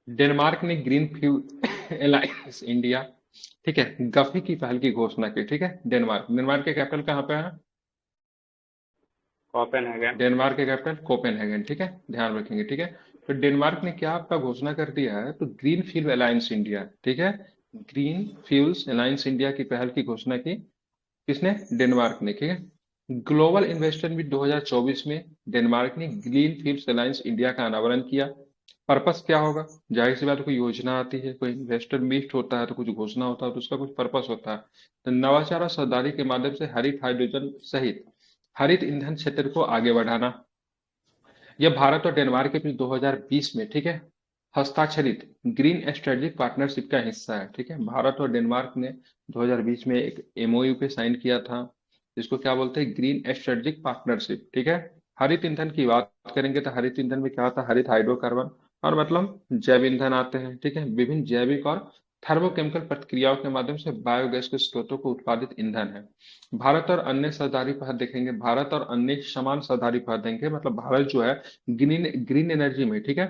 Denmark ने green fuel alliance India, ठीक है, गफी की पहल की घोषणा की। ठीक है, डेनमार्क, डेनमार्क के कैपिटल कहाँ पे है? कोपेनहेगन। डेनमार्क के कैपिटल कोपेनहेगन। ठीक है, ध्यान रखेंगे। ठीक है, तो डेनमार्क ने क्या आपका घोषणा कर दिया है, तो ग्रीन फ्यूल अलायंस इंडिया। ठीक है, ग्रीन फ्यूल्स अलायंस इंडिया की पहल की घोषणा की। किसने? डेनमार्क ने। ठीक है, ग्लोबल इन्वेस्टर मीट 2024 में डेनमार्क ने ग्रीन फ्यूल्स अलायंस इंडिया का अनावरण किया। पर्पस क्या होगा? जाहिर सी बात है, कोई योजना आती है, कोई इन्वेस्टर मीट होता है, तो कुछ घोषणा होता है, तो उसका कुछ पर्पस होता है। तो नवाचार और समझदारी के माध्यम से हरित हाइड्रोजन सहित हरित ईंधन क्षेत्र को आगे बढ़ाना। यह भारत और डेनमार्क के बीच 2020 में, ठीक है, हस्ताक्षरित ग्रीन स्ट्रेटेजिक पार्टनरशिप का हिस्सा है। ठीक है, भारत और डेनमार्क ने 2020 में एक एमओयू पे साइन किया था, जिसको क्या बोलते हैं? Green strategic partnership. ठीक है, हरित ईंधन की बात करेंगे तो हरित ईंधन में क्या होता है? हरित हाइड्रोकार्बन और मतलब जैव ईंधन आते हैं। ठीक है, विभिन्न जैविक और थर्मोकेमिकल प्रतिक्रियाओं के माध्यम से बायोगैस के स्रोतों को उत्पादित ईंधन है। भारत और अन्य साझेदारी पहल देखेंगे, भारत और अन्य समान साझेदारी पहल देंगे, मतलब भारत जो है ग्रीन ग्रीन एनर्जी में। ठीक है,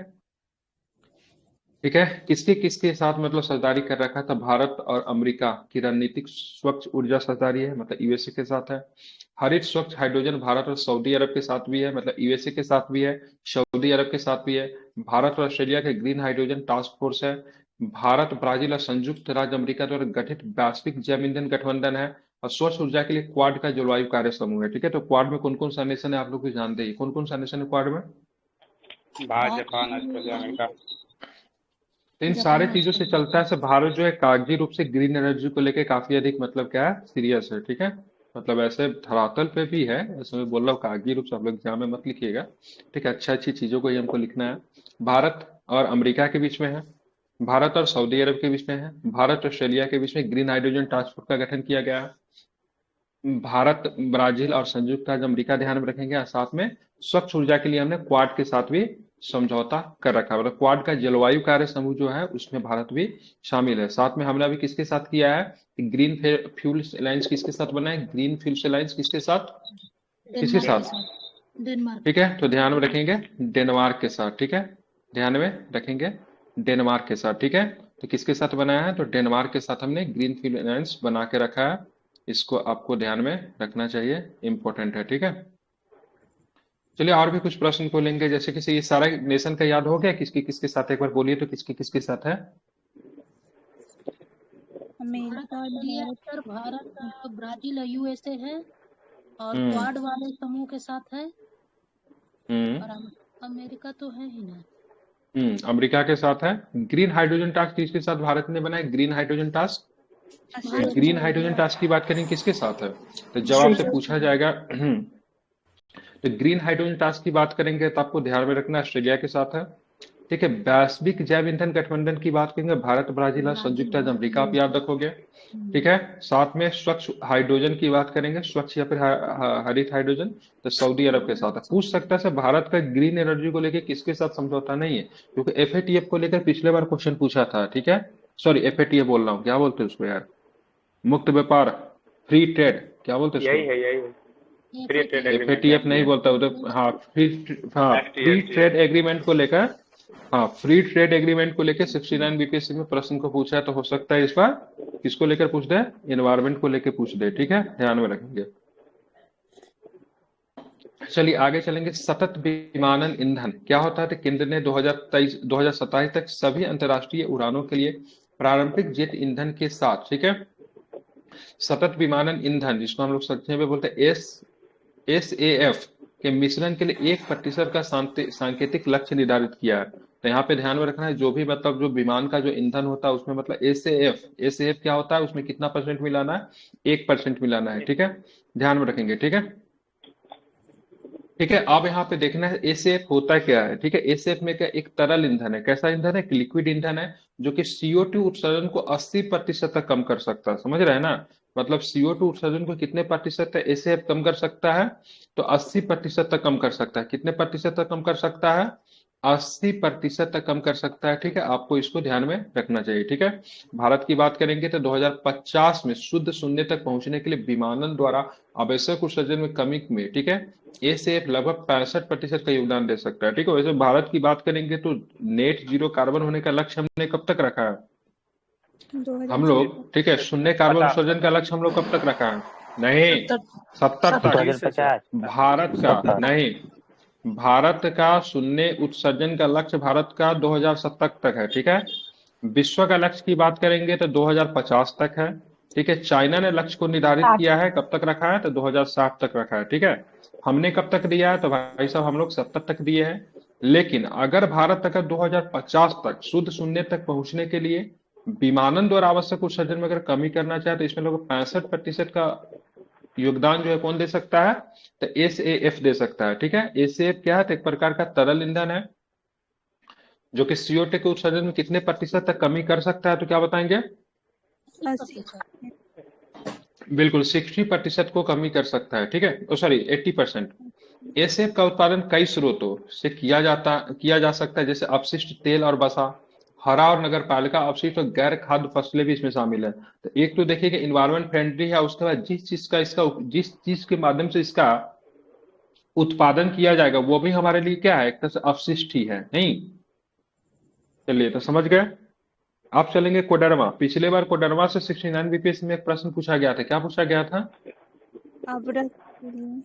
ठीक है, किसके किसके साथ मतलब साझेदारी कर रखा था? भारत और अमेरिका की रणनीतिक स्वच्छ ऊर्जा साझेदारी है, मतलब यूएसए के साथ है। हरित स्वच्छ हाइड्रोजन भारत और सऊदी अरब के साथ भी है, मतलब यूएसए के साथ भी है, सऊदी अरब के साथ भी है। भारत और ऑस्ट्रेलिया के ग्रीन हाइड्रोजन टास्क फोर्स है। भारत, ब्राजील और संयुक्त राज्य अमेरिका द्वारा गठित वैश्विक जैव ईंधन गठबंधन है। और स्वच्छ ऊर्जा के लिए क्वाड का जलवायु कार्य समूह है। ठीक है, तो क्वाड में कौन कौन सा नेशन है, आप लोग भी जानते हैं कौन कौन सा नेशन है क्वाड में? Bharat, Bharat, Japan, Australia, America. तो इन सारे जापान, चीजों से ऑस्ट्रेलिया। चलता है से भारत जो है कागजी रूप से ग्रीन एनर्जी को लेके काफी अधिक मतलब क्या है, सीरियस है। ठीक है, मतलब ऐसे धरातल पे भी है, ऐसे मैं बोल रहा हूँ कागजी रूप से, आप लोग एग्जाम में मत लिखिएगा। ठीक है, अच्छा अच्छी चीजों को ही हमको लिखना है। भारत और अमेरिका के बीच में है, भारत और सऊदी अरब के बीच में है, भारत ऑस्ट्रेलिया के बीच में ग्रीन हाइड्रोजन टास्क फोर्स का गठन किया गया है। भारत, ब्राजील और संयुक्त राज्य अमेरिका ध्यान में रखेंगे, और साथ में स्वच्छ ऊर्जा के लिए हमने क्वाड के साथ भी समझौता कर रखा है, मतलब क्वाड का जलवायु कार्य समूह जो है उसमें भारत भी शामिल है। साथ में हमने अभी किसके साथ किया है? ग्रीन फ्यूल्स अलायंस किसके साथ बना है? ग्रीन फ्यूल्स अलायंस किसके साथ? किसके डेनमार्क के साथ? साथ। डेनमार्क। ठीक है, तो ध्यान में रखेंगे डेनमार्क के साथ। ठीक है, ध्यान में रखेंगे डेनमार्क के साथ। ठीक है, तो किसके साथ बनाया है? तो डेनमार्क के साथ हमने ग्रीन फील्ड अलायंस बना के रखा है। इसको आपको ध्यान में रखना चाहिए, इंपॉर्टेंट है। ठीक है, चलिए और भी कुछ प्रश्न को लेंगे, जैसे कि ये सारा नेशन का याद हो गया, किसके किसके साथ, एक बार बोलिए तो किसके किसके साथ है? Bharat, America, Australia Bharat. Sir, Bharat, Brazil और यूएसए है। और हम्म। क्वाड वाले समूह के साथ है। हम्म। और अमेरिका तो है ही ना। अमेरिका के साथ है। ग्रीन हाइड्रोजन टास्क किसके साथ भारत ने बनाया? Green hydrogen task, Bharat green के साथ। हाइड्रोजन टास्क की बात करें किसके साथ है? तो जब आपसे ऑस्ट्रेलिया। पूछा जाएगा तो ग्रीन हाइड्रोजन टास्क की बात करेंगे तो आपको ध्यान में रखना ऑस्ट्रेलिया के साथ है। ठीक है, वैश्विक जैव ईंधन गठबंधन की बात करेंगे, भारत, ब्राजील और ब्राजील, संयुक्त राज्य भारत, अमेरिका, आप याद रखोगे। ठीक यूएसए। है, साथ में स्वच्छ हाइड्रोजन की बात करेंगे, स्वच्छ या फिर हरित हाइड्रोजन, तो सऊदी अरब के साथ है। पूछ सकता है सर भारत का ग्रीन एनर्जी को लेकर किसके साथ समझौता नहीं है, क्योंकि एफएटीएफ को लेकर पिछले बार क्वेश्चन पूछा था। ठीक है, सॉरी एफएटीएफ बोल रहा हूँ, क्या बोलते हैं उसको यार, मुक्त व्यापार, फ्री ट्रेड, क्या बोलते हैं यही उसको? है, यही है। Free trade FATF. Agreement, FATF नहीं एफटीए। बोलता उधर, हाँ फ्री, हाँ FTA, free FTA. Trade agreement को लेकर, हाँ फ्री ट्रेड एग्रीमेंट को लेकर 69 बीपीएससी में प्रश्न को पूछा है, तो हो सकता है इस बार किसको लेकर पूछ दे? एनवायरमेंट को लेकर पूछ दे। ठीक है, ध्यान में रखेंगे। चलिए आगे चलेंगे। सतत विमानन ईंधन क्या होता है? तो केंद्र ने 2023 2027 तक सभी अंतर्राष्ट्रीय उड़ानों के लिए पारंपरिक जेट ईंधन के साथ, ठीक है, सतत विमानन ईंधन, जिसको हम लोग संक्षेप में बोलते हैं एसएएफ के मिश्रण के लिए 1% का सांकेतिक लक्ष्य निर्धारित किया है। तो यहाँ पे ध्यान में रखना है, जो भी मतलब जो विमान का जो ईंधन होता है उसमें मतलब एसएएफ, एसएएफ क्या होता है, उसमें कितना परसेंट मिलाना है? 1% मिलाना है। ठीक है, ध्यान में रखेंगे। ठीक है, ठीक है, अब यहाँ पे देखना है एसएएफ होता क्या है। ठीक है, एसएएफ में क्या, एक तरल ईंधन है। कैसा ईंधन है? एक लिक्विड ईंधन है, जो कि CO2 उत्सर्जन को 80% तक कम कर सकता है। समझ रहे हैं ना, मतलब CO2 उत्सर्जन को कितने प्रतिशत तक एसएएफ कम कर सकता है? तो 80% तक कम कर सकता है। कितने प्रतिशत तक कम कर सकता है? 80% तक कम कर सकता है। ठीक है, आपको इसको ध्यान में रखना चाहिए। ठीक है, भारत की बात करेंगे तो 2050 में शुद्ध शून्य तक पहुंचने के लिए विमानन द्वारा आवश्यक उत्सर्जन में कमी में, ठीक है, एसीएफ लगभग 65% का योगदान दे सकता है। ठीक है, वैसे भारत की बात करेंगे तो नेट जीरो कार्बन होने का लक्ष्य हमने कब तक रखा है हम लोग? ठीक है, शून्य कार्बन पता उत्सर्जन का लक्ष्य हम लोग कब तक रखा है? नहीं, 70 तक। 2050 भारत का नहीं, भारत का शून्य उत्सर्जन का लक्ष्य भारत का 2070 तक है। ठीक है, विश्व का लक्ष्य की बात करेंगे तो 2050 तक है। ठीक है, चाइना ने लक्ष्य को निर्धारित किया है, कब तक रखा है? तो 2060 तक रखा है। ठीक है, हमने कब तक दिया है? तो भाई साहब हम लोग 70 तक दिए हैं। लेकिन अगर भारत अगर 2050 तक शुद्ध शून्य तक पहुंचने के लिए विमानन द्वारा आवश्यक उत्सर्जन में अगर कमी करना चाहे तो इसमें लोग 65% का योगदान जो है कौन दे सकता है? तो एसएएफ दे सकता है। ठीक है, एसएएफ क्या है? तो एक प्रकार का तरल ईंधन है जो कि सीओ2 के उत्सर्जन में कितने प्रतिशत तक कमी कर सकता है? तो क्या बताएंगे? 80%। बिल्कुल 60% को कमी कर सकता है। ठीक है, सॉरी 80%। एसएफ का उत्पादन कई स्रोतों से किया जा सकता है, जैसे अपशिष्ट तेल और वसा, हरा और नगर पालिका अपशिष्ट और गैर खाद्य फसलें भी इसमें शामिल है। तो एक तो देखिए कि इन्वायरमेंट फ्रेंडली है, उसके बाद जिस चीज के माध्यम से इसका उत्पादन किया जाएगा वो भी हमारे लिए क्या है? एक तरह से अपशिष्ट ही है। नहीं, चलिए तो समझ गए। आप चलेंगे कोडरमा। पिछले बार कोडरमा से 69 बीपीएस में एक प्रश्न पूछा गया था। क्या पूछा गया था? अबरख के लिए।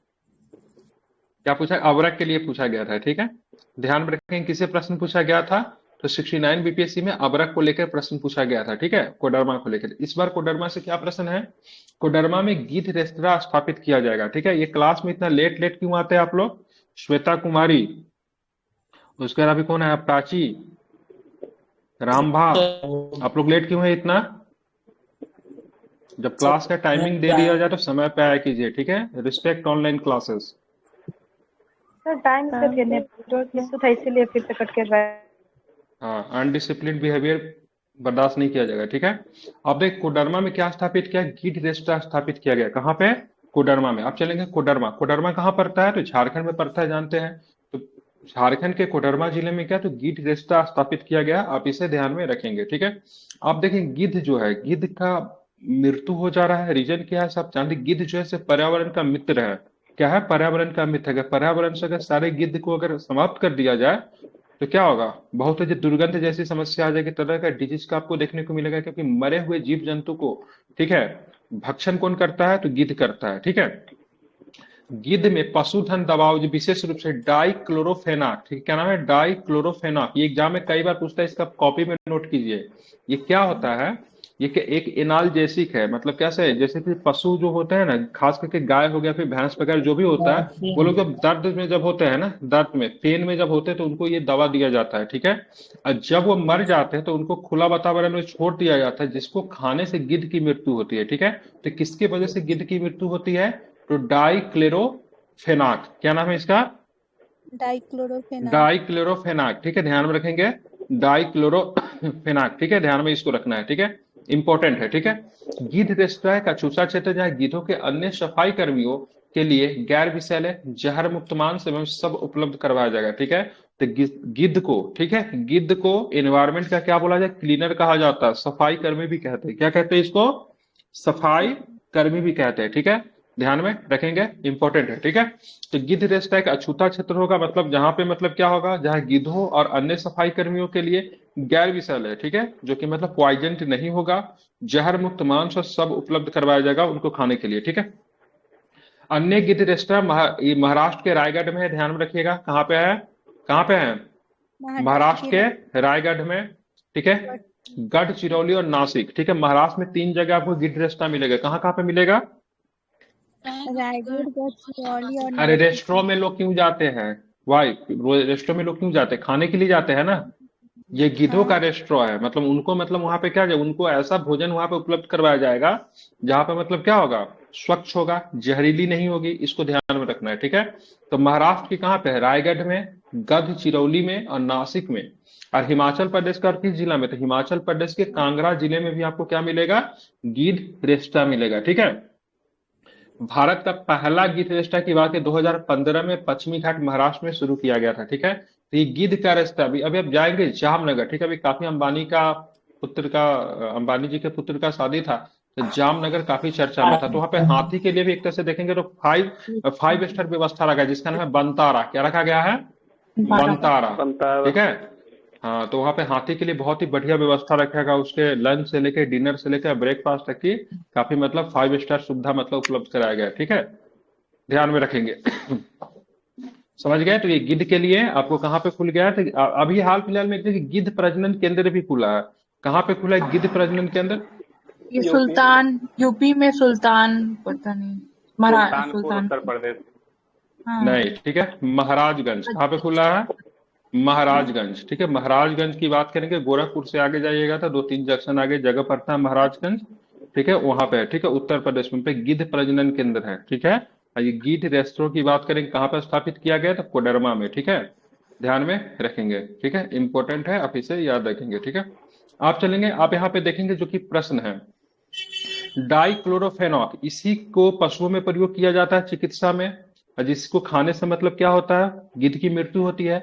क्या पूछा? अबरख के लिए पूछा गया था। ठीक है, ध्यान में रखें किसे प्रश्न पूछा गया था? तो 69 बीपीएससी में अबरख को लेकर प्रश्न पूछा गया था। ठीक है, कोडरमा को लेकर। इस बार कोडरमा से क्या प्रश्न है? कोडरमा में गिद्ध रेस्तरां स्थापित किया जाएगा। ठीक है, ये क्लास में इतना लेट लेट क्यों आते हैं आप लोग? श्वेता कुमारी, उसके बाद अभी कौन है? प्राची, रामभा, आप लोग लेट क्यों है इतना? जब क्लास का टाइमिंग दे दिया जाए तो समय पे आया कीजिए। ठीक है, respect online classes. Sir time से थे, नेटवर्क इशू था इसीलिए फिर से कट कर रहा है। हाँ, अनडिसिप्लिन बिहेवियर बर्दाश्त नहीं किया जाएगा। ठीक है, अब देख कोडरमा में क्या स्थापित किया? गिद्ध रेस्तरां स्थापित किया गया। कहाँ पे? कोडरमा में। अब चलेंगे कोडरमा। कोडरमा कहाँ पड़ता है? तो झारखंड में पड़ता है, जानते हैं। तो झारखंड के कोडरमा जिले में क्या तो गिद्ध रेस्तरां स्थापित किया गया। आप इसे ध्यान में रखेंगे। ठीक है, आप देखें गिद्ध जो है, गिद्ध का मृत्यु हो जा रहा है। रीजन क्या है? सब जानते, गिद्ध जो है पर्यावरण का मित्र है। क्या है? पर्यावरण का मित्र है। पर्यावरण से अगर सारे गिद्ध को अगर समाप्त कर दिया जाए तो क्या होगा? बहुत ही दुर्गंध जैसी समस्या आ जाएगी, तरह का डिजीज का आपको देखने को मिलेगा, क्योंकि मरे हुए जीव जंतु को, ठीक है, भक्षण कौन करता है? तो गिद्ध करता है। ठीक है, गिद्ध में पशुधन दवाओं जो विशेष रूप से डाइक्लोरोफेनाक, ठीक है, क्या नाम है? डाइक्लोरोफेनाक। ये एग्जाम में कई बार पूछता है, इसका कॉपी में नोट कीजिए। ये क्या होता है? ये एक एनाल्जेसिक है। मतलब कैसे है? जैसे कि पशु जो होते हैं ना, खास करके गाय हो गया, फिर भैंस वगैरह जो भी होता है, वो लोग जब दर्द में जब होते हैं ना, दर्द में, पेन में जब होते हैं, तो उनको ये दवा दिया जाता है। ठीक है, और जब वो मर जाते हैं तो उनको खुला वातावरण में छोड़ दिया जाता है, जिसको खाने से गिद्ध की मृत्यु होती है। ठीक है, तो किसकी वजह से गिद्ध की मृत्यु होती है? तो डाइक्लोरोफेनाक। क्या नाम है इसका? डाइक्लोरोफेनाक। डाइक्लोरोफेनाक। ठीक है, ध्यान में रखेंगे, डाइक्लोरोफेनाक। ठीक है, ध्यान में इसको रखना है। ठीक है, इंपॉर्टेंट है। ठीक है, गिद्ध रेस्तरां का चूसा क्षेत्र जहाँ गिद्धों के अन्य सफाई कर्मियों के लिए गैर विषैले जहर मुक्त मांस एवं सब उपलब्ध करवाया जाएगा। ठीक है, तो गिद्ध को, ठीक है, गिद्ध को एनवायरमेंट का क्या बोला जाए? क्लीनर कहा जाता है। सफाई कर्मी भी कहते हैं। क्या कहते हैं इसको? सफाई कर्मी भी कहते हैं। ठीक है, ध्यान में रखेंगे, इंपॉर्टेंट है। ठीक है, तो गिद्ध रेस्तरां एक अछूता क्षेत्र होगा, मतलब जहां पे मतलब क्या होगा? जहां गिद्धों और अन्य सफाई कर्मियों के लिए गैर विषैले है। ठीक है, जो कि मतलब पॉइजन नहीं होगा, जहर मुक्त मांस और सब उपलब्ध करवाया जाएगा उनको खाने के लिए। ठीक है, अन्य गिद्ध रेस्तरां महाराष्ट्र के रायगढ़ में है। ध्यान में रखिएगा, कहाँ पे है? कहाँ पे है? महाराष्ट्र के रायगढ़ में। ठीक है, गढ़चिरौली और नासिक। ठीक है, महाराष्ट्र में 3 जगह आपको गिद्ध रेस्तरां मिलेगा। कहाँ कहाँ पे मिलेगा? रायगढ़, गढ़चिरौली और अरे रेस्टोरेंट में लोग क्यों जाते हैं? वाई, रेस्टोरेंट में लोग क्यों जाते हैं? खाने के लिए जाते हैं ना। ये गिद्धों का रेस्टोरेंट है, मतलब उनको, मतलब वहां पे क्या है, उनको ऐसा भोजन वहां पे उपलब्ध करवाया जाएगा जहां पे मतलब क्या होगा? स्वच्छ होगा, जहरीली नहीं होगी। इसको ध्यान में रखना है। ठीक है, तो महाराष्ट्र की कहाँ पे है? रायगढ़ में, गढ़चिरौली में और नासिक में। और हिमाचल प्रदेश का किस जिला में? तो हिमाचल प्रदेश के कांगड़ा जिले में भी आपको क्या मिलेगा? गिद्ध रेस्तरां मिलेगा। ठीक है, भारत का पहला गिद्ध रेस्तरां की बात है 2015 में पश्चिमी घाट महाराष्ट्र में शुरू किया गया था। ठीक है, तो ये गिद्ध का रास्ता, अभी अभी आप जाएंगे जामनगर, ठीक है, अभी काफी पुत्र का अंबानी जी के पुत्र का शादी था, तो जामनगर काफी चर्चा में था। तो वहां पे हाथी के लिए भी एक तरह से देखेंगे तो 5 स्टार व्यवस्था रखा है, जिसका नाम है बनतारा। क्या रखा गया है? बनतारा। ठीक है। हाँ, तो वहां पे हाथी के लिए बहुत ही बढ़िया व्यवस्था रखेगा, उसके लंच से लेके डिनर से लेकर ब्रेकफास्ट तक की काफी मतलब 5 स्टार सुविधा मतलब उपलब्ध कराया गया है। ठीक है, ध्यान में रखेंगे। समझ गए? तो ये गिद्ध के लिए आपको कहाँ पे खुल गया है? तो अभी हाल फिलहाल में एक जगह गिद्ध प्रजनन केंद्र भी खुला है। कहाँ पे खुला है गिद्ध प्रजनन केंद्र? ये सुल्तान, यूपी में सुल्तान, पता नहीं, सुल्तानपुर उत्तर प्रदेश। हाँ। नहीं, ठीक है, महाराजगंज। कहाँ पे खुला है? महाराजगंज। ठीक है, महाराजगंज की बात करेंगे, गोरखपुर से आगे जाइएगा तो 2-3 जंक्शन आगे जगह पड़ता है महाराजगंज। ठीक है, वहां पे है। ठीक है, उत्तर प्रदेश में पे गिद्ध प्रजनन केंद्र है। ठीक है, और ये गिद्ध रेस्टोरेंट की बात करेंगे कहाँ पे स्थापित किया गया? तो कोडरमा में। ठीक है, ध्यान में रखेंगे। ठीक है, इंपॉर्टेंट है, आप इसे याद रखेंगे। ठीक है, आप चलेंगे, आप यहाँ पे देखेंगे जो कि प्रश्न है, डाइक्लोरोफेनॉक, इसी को पशुओं में प्रयोग किया जाता है चिकित्सा में, और जिसको खाने से मतलब क्या होता है? गिद्ध की मृत्यु होती है।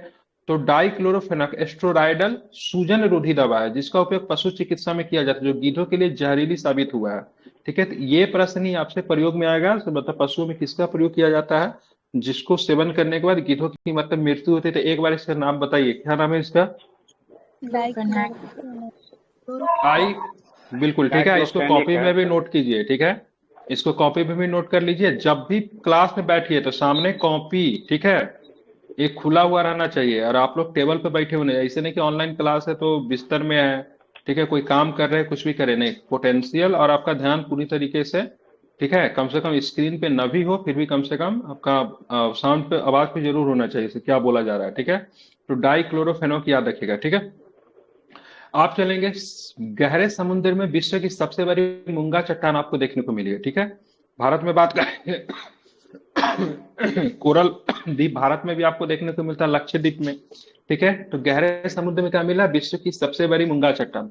तो डाइक्लोरोफेनॉक स्टेरॉयडल सूजन रोधी दवा है, जिसका उपयोग पशु चिकित्सा में किया जाता है, जो गिद्धों के लिए जहरीली साबित हुआ है। ठीक है, तो ये प्रश्न ही आपसे प्रयोग में आएगा, तो मतलब पशुओं में किसका प्रयोग किया जाता है जिसको सेवन करने के बाद गिद्धों की मतलब मृत्यु होती है? तो एक बार इसका नाम बताइए, क्या नाम है इसका? आई, बिल्कुल ठीक है, इसको डाइक्लोफेनिक कॉपी है। में भी नोट कीजिए। ठीक है, इसको कॉपी में भी नोट कर लीजिए। जब भी क्लास में बैठिए तो सामने कॉपी, ठीक है, एक खुला हुआ रहना चाहिए, और आप लोग टेबल पे बैठे होने, ऐसे नहीं कि ऑनलाइन क्लास है तो बिस्तर में है, ठीक है, कोई काम कर रहे हैं, कुछ भी करे, नहीं, पोटेंशियल और आपका ध्यान पूरी तरीके से, ठीक है, कम से कम स्क्रीन पे न भी हो, फिर भी कम से कम आपका साउंड पे आवाज पे जरूर होना चाहिए इसे क्या बोला जा रहा है। ठीक है, तो डाइक्लोरोफेनॉक याद रखिएगा। ठीक है, आप चलेंगे गहरे समुद्र में विश्व की सबसे बड़ी मूंगा चट्टान आपको देखने को मिली है। ठीक है, भारत में बात करेंगे कोरल द्वीप भारत में भी आपको देखने को मिलता है, लक्षद्वीप में। ठीक है, तो गहरे समुद्र में क्या मिला? विश्व की सबसे बड़ी मूंगा चट्टान।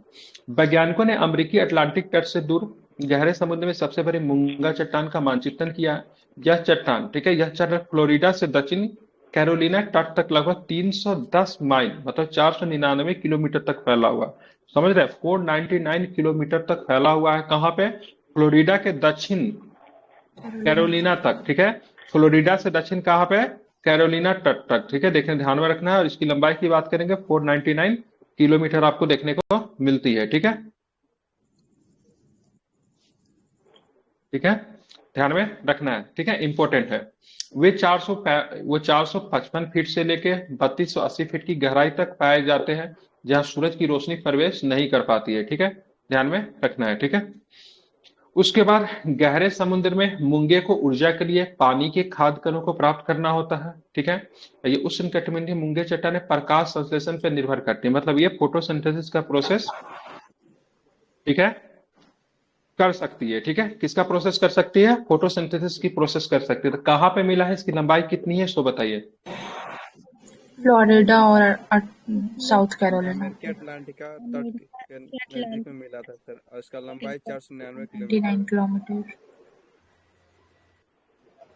वैज्ञानिकों ने अमेरिकी अटलांटिक तट से दूर गहरे समुद्र में सबसे बड़ी मूंगा चट्टान का मानचित्रण किया है। यह चट्टान, ठीक है, यह चट्टान फ्लोरिडा से दक्षिण कैरोलिना तट तक लगभग 310 माइल मतलब 499 किलोमीटर तक फैला हुआ। समझ रहे? 499 किलोमीटर तक फैला हुआ है। कहाँ पे? फ्लोरिडा के दक्षिण कैरोलिना तक। ठीक है, फ्लोरिडा से दक्षिण कहाँ पे? कैरोलिना तट तक। ठीक है, देखने ध्यान में रखना है। और इसकी लंबाई की बात करेंगे 499 किलोमीटर आपको देखने को मिलती है। ठीक है, ठीक है, ध्यान में रखना है। ठीक है, इंपॉर्टेंट है। वो 455 फीट से लेके 3280 फीट की गहराई तक पाए जाते हैं, जहां सूरज की रोशनी प्रवेश नहीं कर पाती है। ठीक है, ध्यान में रखना है। ठीक है, उसके बाद गहरे समुद्र में मूंगे को ऊर्जा के लिए पानी के खाद्य कणों को प्राप्त करना होता है। ठीक है, ये उष्णकटिबंधीय मूंगे चट्टानें प्रकाश संश्लेषण पर निर्भर करती है, मतलब ये फोटोसिंथेसिस का प्रोसेस, ठीक है, कर सकती है। ठीक है, किसका प्रोसेस कर सकती है? फोटोसिंथेसिस की प्रोसेस कर सकती है। तो कहाँ पे मिला है? इसकी लंबाई कितनी है, सो बताइए। फ्लोरिडा और साउथ कैरोलिना। अटलांटिका तट के नजदीक में मिला था सर, और इसका लंबाई 499 99 किलोमीटर। किलोमीटर।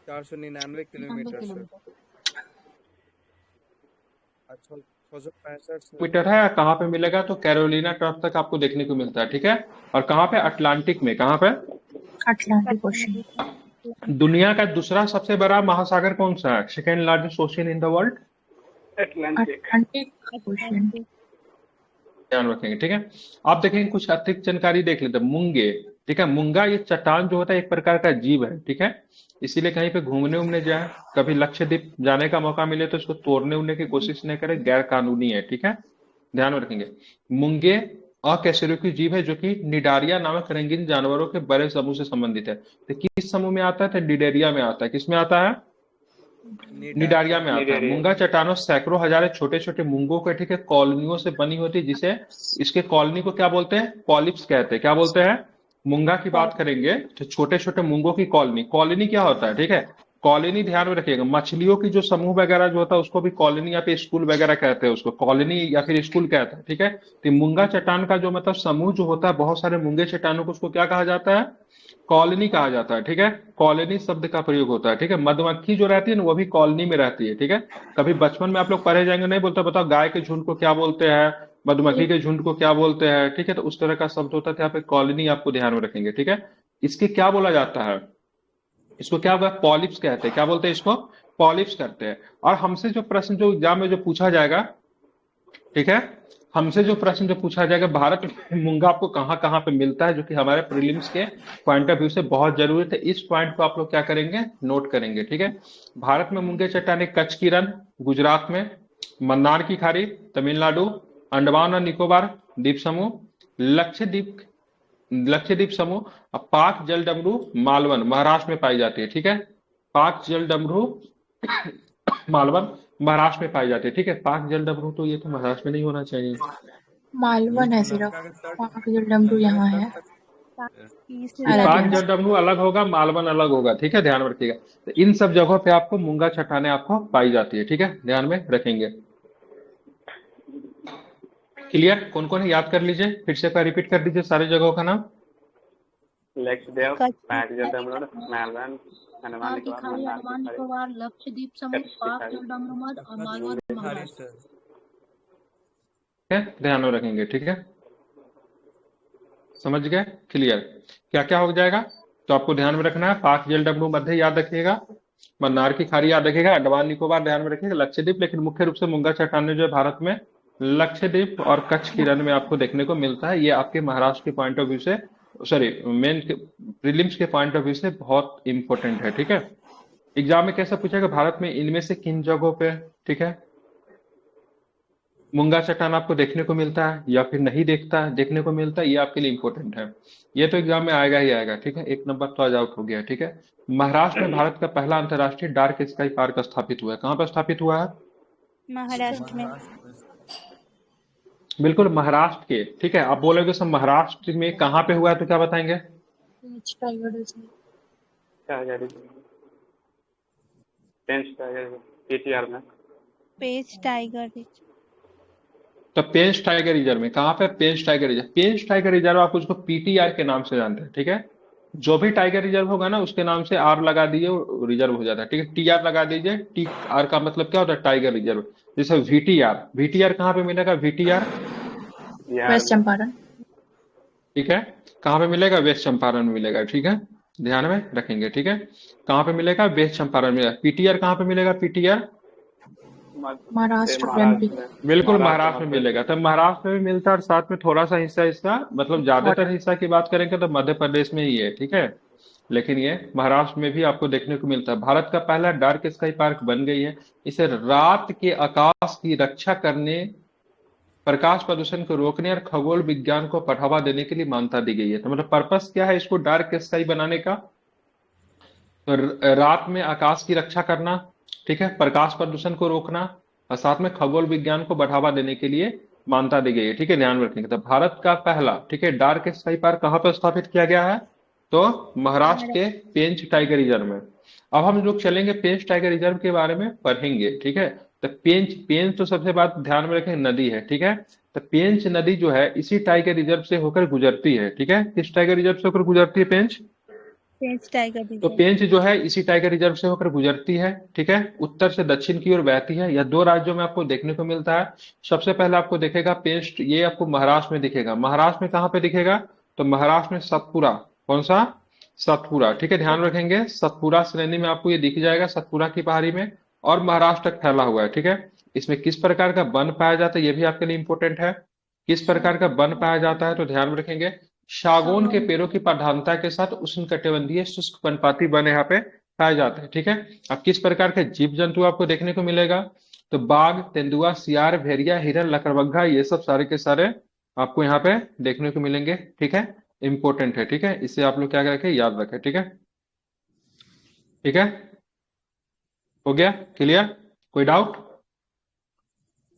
499 kilometre sir. अच्छा, 665 मीटर है। कहाँ पे मिलेगा? तो कैरोलिना तट तक आपको देखने को मिलता है। ठीक है, और कहाँ पे? अटलांटिक में। कहाँ पे? Atlantic ocean. दुनिया का दूसरा सबसे बड़ा महासागर कौन सा है? Second largest ocean in the world? Atlantic ocean. ध्यान रखेंगे। ठीक है, आप देखेंगे कुछ अतिरिक्त जानकारी देख लेते हैं। मूंगे, ठीक है, मूंगा ये चट्टान जो होता है एक प्रकार का जीव है। ठीक है, इसीलिए कहीं पे घूमने उमने जाए, कभी लक्षद्वीप जाने का मौका मिले तो इसको तोड़ने उड़ने की कोशिश नहीं करें, गैर कानूनी है। ठीक है, ध्यान में रखेंगे। मूंगे अकशेरुकी जीव है जो कि निडारिया नामक रंगीन जानवरों के बड़े समूह से संबंधित है। तो किस समूह में आता है? तो डिडेरिया में आता है। किसमें आता है? निडारिया में आता है। मूंगा चट्टानों सैकड़ों हजारों छोटे छोटे मूंगों के, ठीक है, कॉलोनियों से बनी होती है, जिसे इसके कॉलोनी को क्या बोलते हैं? पॉलिप्स कहते हैं। क्या बोलते हैं? मूंगा की बात करेंगे तो छोटे छोटे मूंगों की कॉलोनी। कॉलोनी क्या होता है? ठीक है, कॉलोनी ध्यान में रखिएगा, मछलियों की जो समूह वगैरह जो होता है उसको भी कॉलोनी या फिर स्कूल वगैरह कहते हैं, उसको कॉलोनी या फिर स्कूल कहता है, ठीक है। तो मूंगा चट्टान का जो मतलब समूह जो होता है, बहुत सारे मूंगे चट्टानों को, उसको क्या कहा जाता है? कॉलोनी कहा जाता है, ठीक है। कॉलोनी शब्द का प्रयोग होता है, ठीक है। मधुमक्खी जो रहती है ना वो भी कॉलोनी में रहती है, ठीक है। कभी बचपन में आप लोग पढ़े जाएंगे, नहीं बोलते बताओ गाय के झुंड को क्या बोलते हैं, मधुमक्खी के झुंड को क्या बोलते हैं, ठीक है। तो उस तरह का शब्द होता है, यहाँ पे कॉलोनी आपको ध्यान में रखेंगे, ठीक है। इसके क्या बोला जाता है? इसको क्या होगा? पॉलिप्स कहते हैं। क्या बोलते हैं इसको? पॉलिप्स करते हैं। और हमसे जो प्रश्न जो एग्जाम में जो पूछा जाएगा, ठीक है, हमसे जो प्रश्न जो पूछा जाएगा, भारत में मूंगा आपको कहाँ कहाँ पे मिलता है, जो कि हमारे प्रीलिम्स के पॉइंट ऑफ व्यू से बहुत जरूरी है। इस पॉइंट को आप लोग क्या करेंगे? नोट करेंगे, ठीक है। भारत में मूंगे चट्टाने कच्छ की रण, गुजरात में, मन्नार की खाड़ी, तमिलनाडु, अंडमान और निकोबार द्वीप समूह, लक्षद्वीप, लक्षद्वीप समूह, और पाक जल डमरू मालवन महाराष्ट्र में पाई जाती है, ठीक है। पाक जल डमरू मालवन महाराष्ट्र में पाई जाती है, ठीक है। पाक जल डमरू तो ये तो महाराष्ट्र में नहीं होना चाहिए। मालवन है सिर्फ, पाक जल डमरू यहाँ है। अलग पाक है। जल डमरू अलग होगा, मालवन अलग होगा, ठीक है, ध्यान में रखिएगा। तो इन सब जगहों पे आपको मूंगा चट्टाने आपको पाई जाती है, ठीक है, ध्यान में रखेंगे। क्लियर? कौन कौन है याद कर लीजिए, फिर से रिपीट कर दीजिए सारे जगहों का नाम। लक्षद्वीप, कच्छ पाक जल डमरू, मालवन, अंडमान की निकोबार, खाड़ी, मन्नार की अंडमान खाड़ी, निकोबार, लक्षद्वीप समूह, कच्छ की पाक खाड़ी। जल डमरूमध और मालवन महाराष्ट्र। ठीक है, ध्यान में रखेंगे, ठीक है, समझ गए? क्लियर? क्या क्या हो जाएगा तो आपको ध्यान में रखना है, पाक जल डमरू मध्य याद रखिएगा, मन्नार की खाड़ी याद रखिएगा, अंडमान निकोबार ध्यान में रखिएगा, लक्षद्वीप, लेकिन मुख्य रूप से मूंगा चट्टाने जो है भारत में लक्षद्वीप और कच्छ की रण में आपको देखने को मिलता है। ये आपके महाराष्ट्र के पॉइंट ऑफ व्यू से, सॉरी मेन प्रीलिम्स के पॉइंट ऑफ व्यू से बहुत इंपॉर्टेंट है, ठीक है। एग्जाम में कैसा पूछेगा, भारत में इनमें से किन जगहों पे, ठीक है, मूंगा चट्टान आपको देखने को मिलता है या फिर नहीं देखने को मिलता है, ये आपके लिए इंपॉर्टेंट है। ये तो एग्जाम में आएगा ही आएगा, ठीक है। एक नंबर तो आज आउट हो गया, ठीक है। महाराष्ट्र में भारत का पहला अंतर्राष्ट्रीय डार्क स्काई पार्क स्थापित हुआ है। कहाँ पर स्थापित हुआ है? महाराष्ट्र में। बिल्कुल महाराष्ट्र के, ठीक है। आप बोलोगे सब महाराष्ट्र में कहाँ पे हुआ है तो क्या बताएंगे? टाइगर पेंच टाइगर पीटीआर में। पेंच टाइगर रिजर्व। तो पेंच टाइगर रिजर्व में कहाँ पे? पेंच टाइगर रिजर्व। पेंच टाइगर रिजर्व आप उसको पीटीआर के नाम से जानते हैं, ठीक है। जो भी टाइगर रिजर्व होगा ना उसके नाम से आर लगा दीजिए, रिजर्व हो जाता है, ठीक है। टीआर लगा दीजिए, टी आर का मतलब क्या होता है? Tiger reserve. जैसे वीटीआर, वीटीआर कहाँ पे मिलेगा? VTR west Champaran. ठीक है, कहाँ पे मिलेगा? वेस्ट चंपारण में मिलेगा, ठीक है, ध्यान में रखेंगे, ठीक है। कहाँ पे मिलेगा? वेस्ट चंपारण में। पीटीआर कहाँ पे मिलेगा? पीटीआर महाराष्ट्र में भी। बिल्कुल महाराष्ट्र में मिलेगा। तो महाराष्ट्र में भी मिलता है, और साथ में थोड़ा सा हिस्सा इसका, मतलब ज्यादातर हिस्सा की बात करेंगे तो मध्य प्रदेश में ही है, ठीक है, लेकिन ये महाराष्ट्र में भी आपको देखने को मिलता है। भारत का पहला डार्क स्काई पार्क बन गई है। इसे रात के आकाश की रक्षा करने, प्रकाश प्रदूषण को रोकने और खगोल विज्ञान को बढ़ावा देने के लिए मान्यता दी गई है। तो मतलब पर्पस क्या है इसको डार्क स्काई बनाने का? तो रात में आकाश की रक्षा करना, ठीक है, प्रकाश प्रदूषण को रोकना, और साथ में खगोल विज्ञान को बढ़ावा देने के लिए मान्यता दी गई है, ठीक है, ध्यान में रखेंगे। तो भारत का पहला, ठीक है, डार्क स्काई पार्क कहाँ पर स्थापित किया गया है? तो महाराष्ट्र के पेंच टाइगर रिजर्व में। अब हम लोग चलेंगे पेंच टाइगर रिजर्व के बारे में पढ़ेंगे, ठीक है। तो पेंच, पेंच तो सबसे बात ध्यान में रखें नदी है, ठीक है। तो पेंच नदी जो है इसी टाइगर रिजर्व से होकर गुजरती है, ठीक है। किस टाइगर रिजर्व से होकर गुजरती है? पेंच। पेंच टाइगर तो रिजर्व। पेंच जो है इसी टाइगर रिजर्व से होकर गुजरती है, ठीक है, उत्तर से दक्षिण की ओर बहती है। यह दो राज्यों में आपको देखने को मिलता है। सबसे पहले आपको दिखेगा पेंच, ये आपको महाराष्ट्र में दिखेगा। महाराष्ट्र में कहाँ पे दिखेगा? तो महाराष्ट्र में सतपुरा। कौन सा? सतपुरा, ठीक है, ध्यान रखेंगे। सतपुरा श्रेणी में आपको ये दिख जाएगा, सतपुरा की पहाड़ी में, और महाराष्ट्र तक फैला हुआ है, ठीक है। इसमें किस प्रकार का वन पाया जाता है ये भी आपके लिए इंपॉर्टेंट है। किस प्रकार का वन पाया जाता है तो ध्यान में रखेंगे, सागौन के पेड़ों की प्रधानता के साथ उष्णकटिबंधीय शुष्क पर्णपाती वन यहाँ पे पाए जाते हैं, ठीक है। अब किस प्रकार के जीव जंतु आपको देखने को मिलेगा? तो बाघ, तेंदुआ, सियार, भेड़िया, हिरन, लकड़बग्घा, ये सब सारे के सारे आपको यहाँ पे देखने को मिलेंगे, ठीक है, इंपॉर्टेंट है, ठीक है। इससे आप लोग क्या रखें, याद रखें, ठीक है, ठीक है, हो गया क्लियर? कोई डाउट?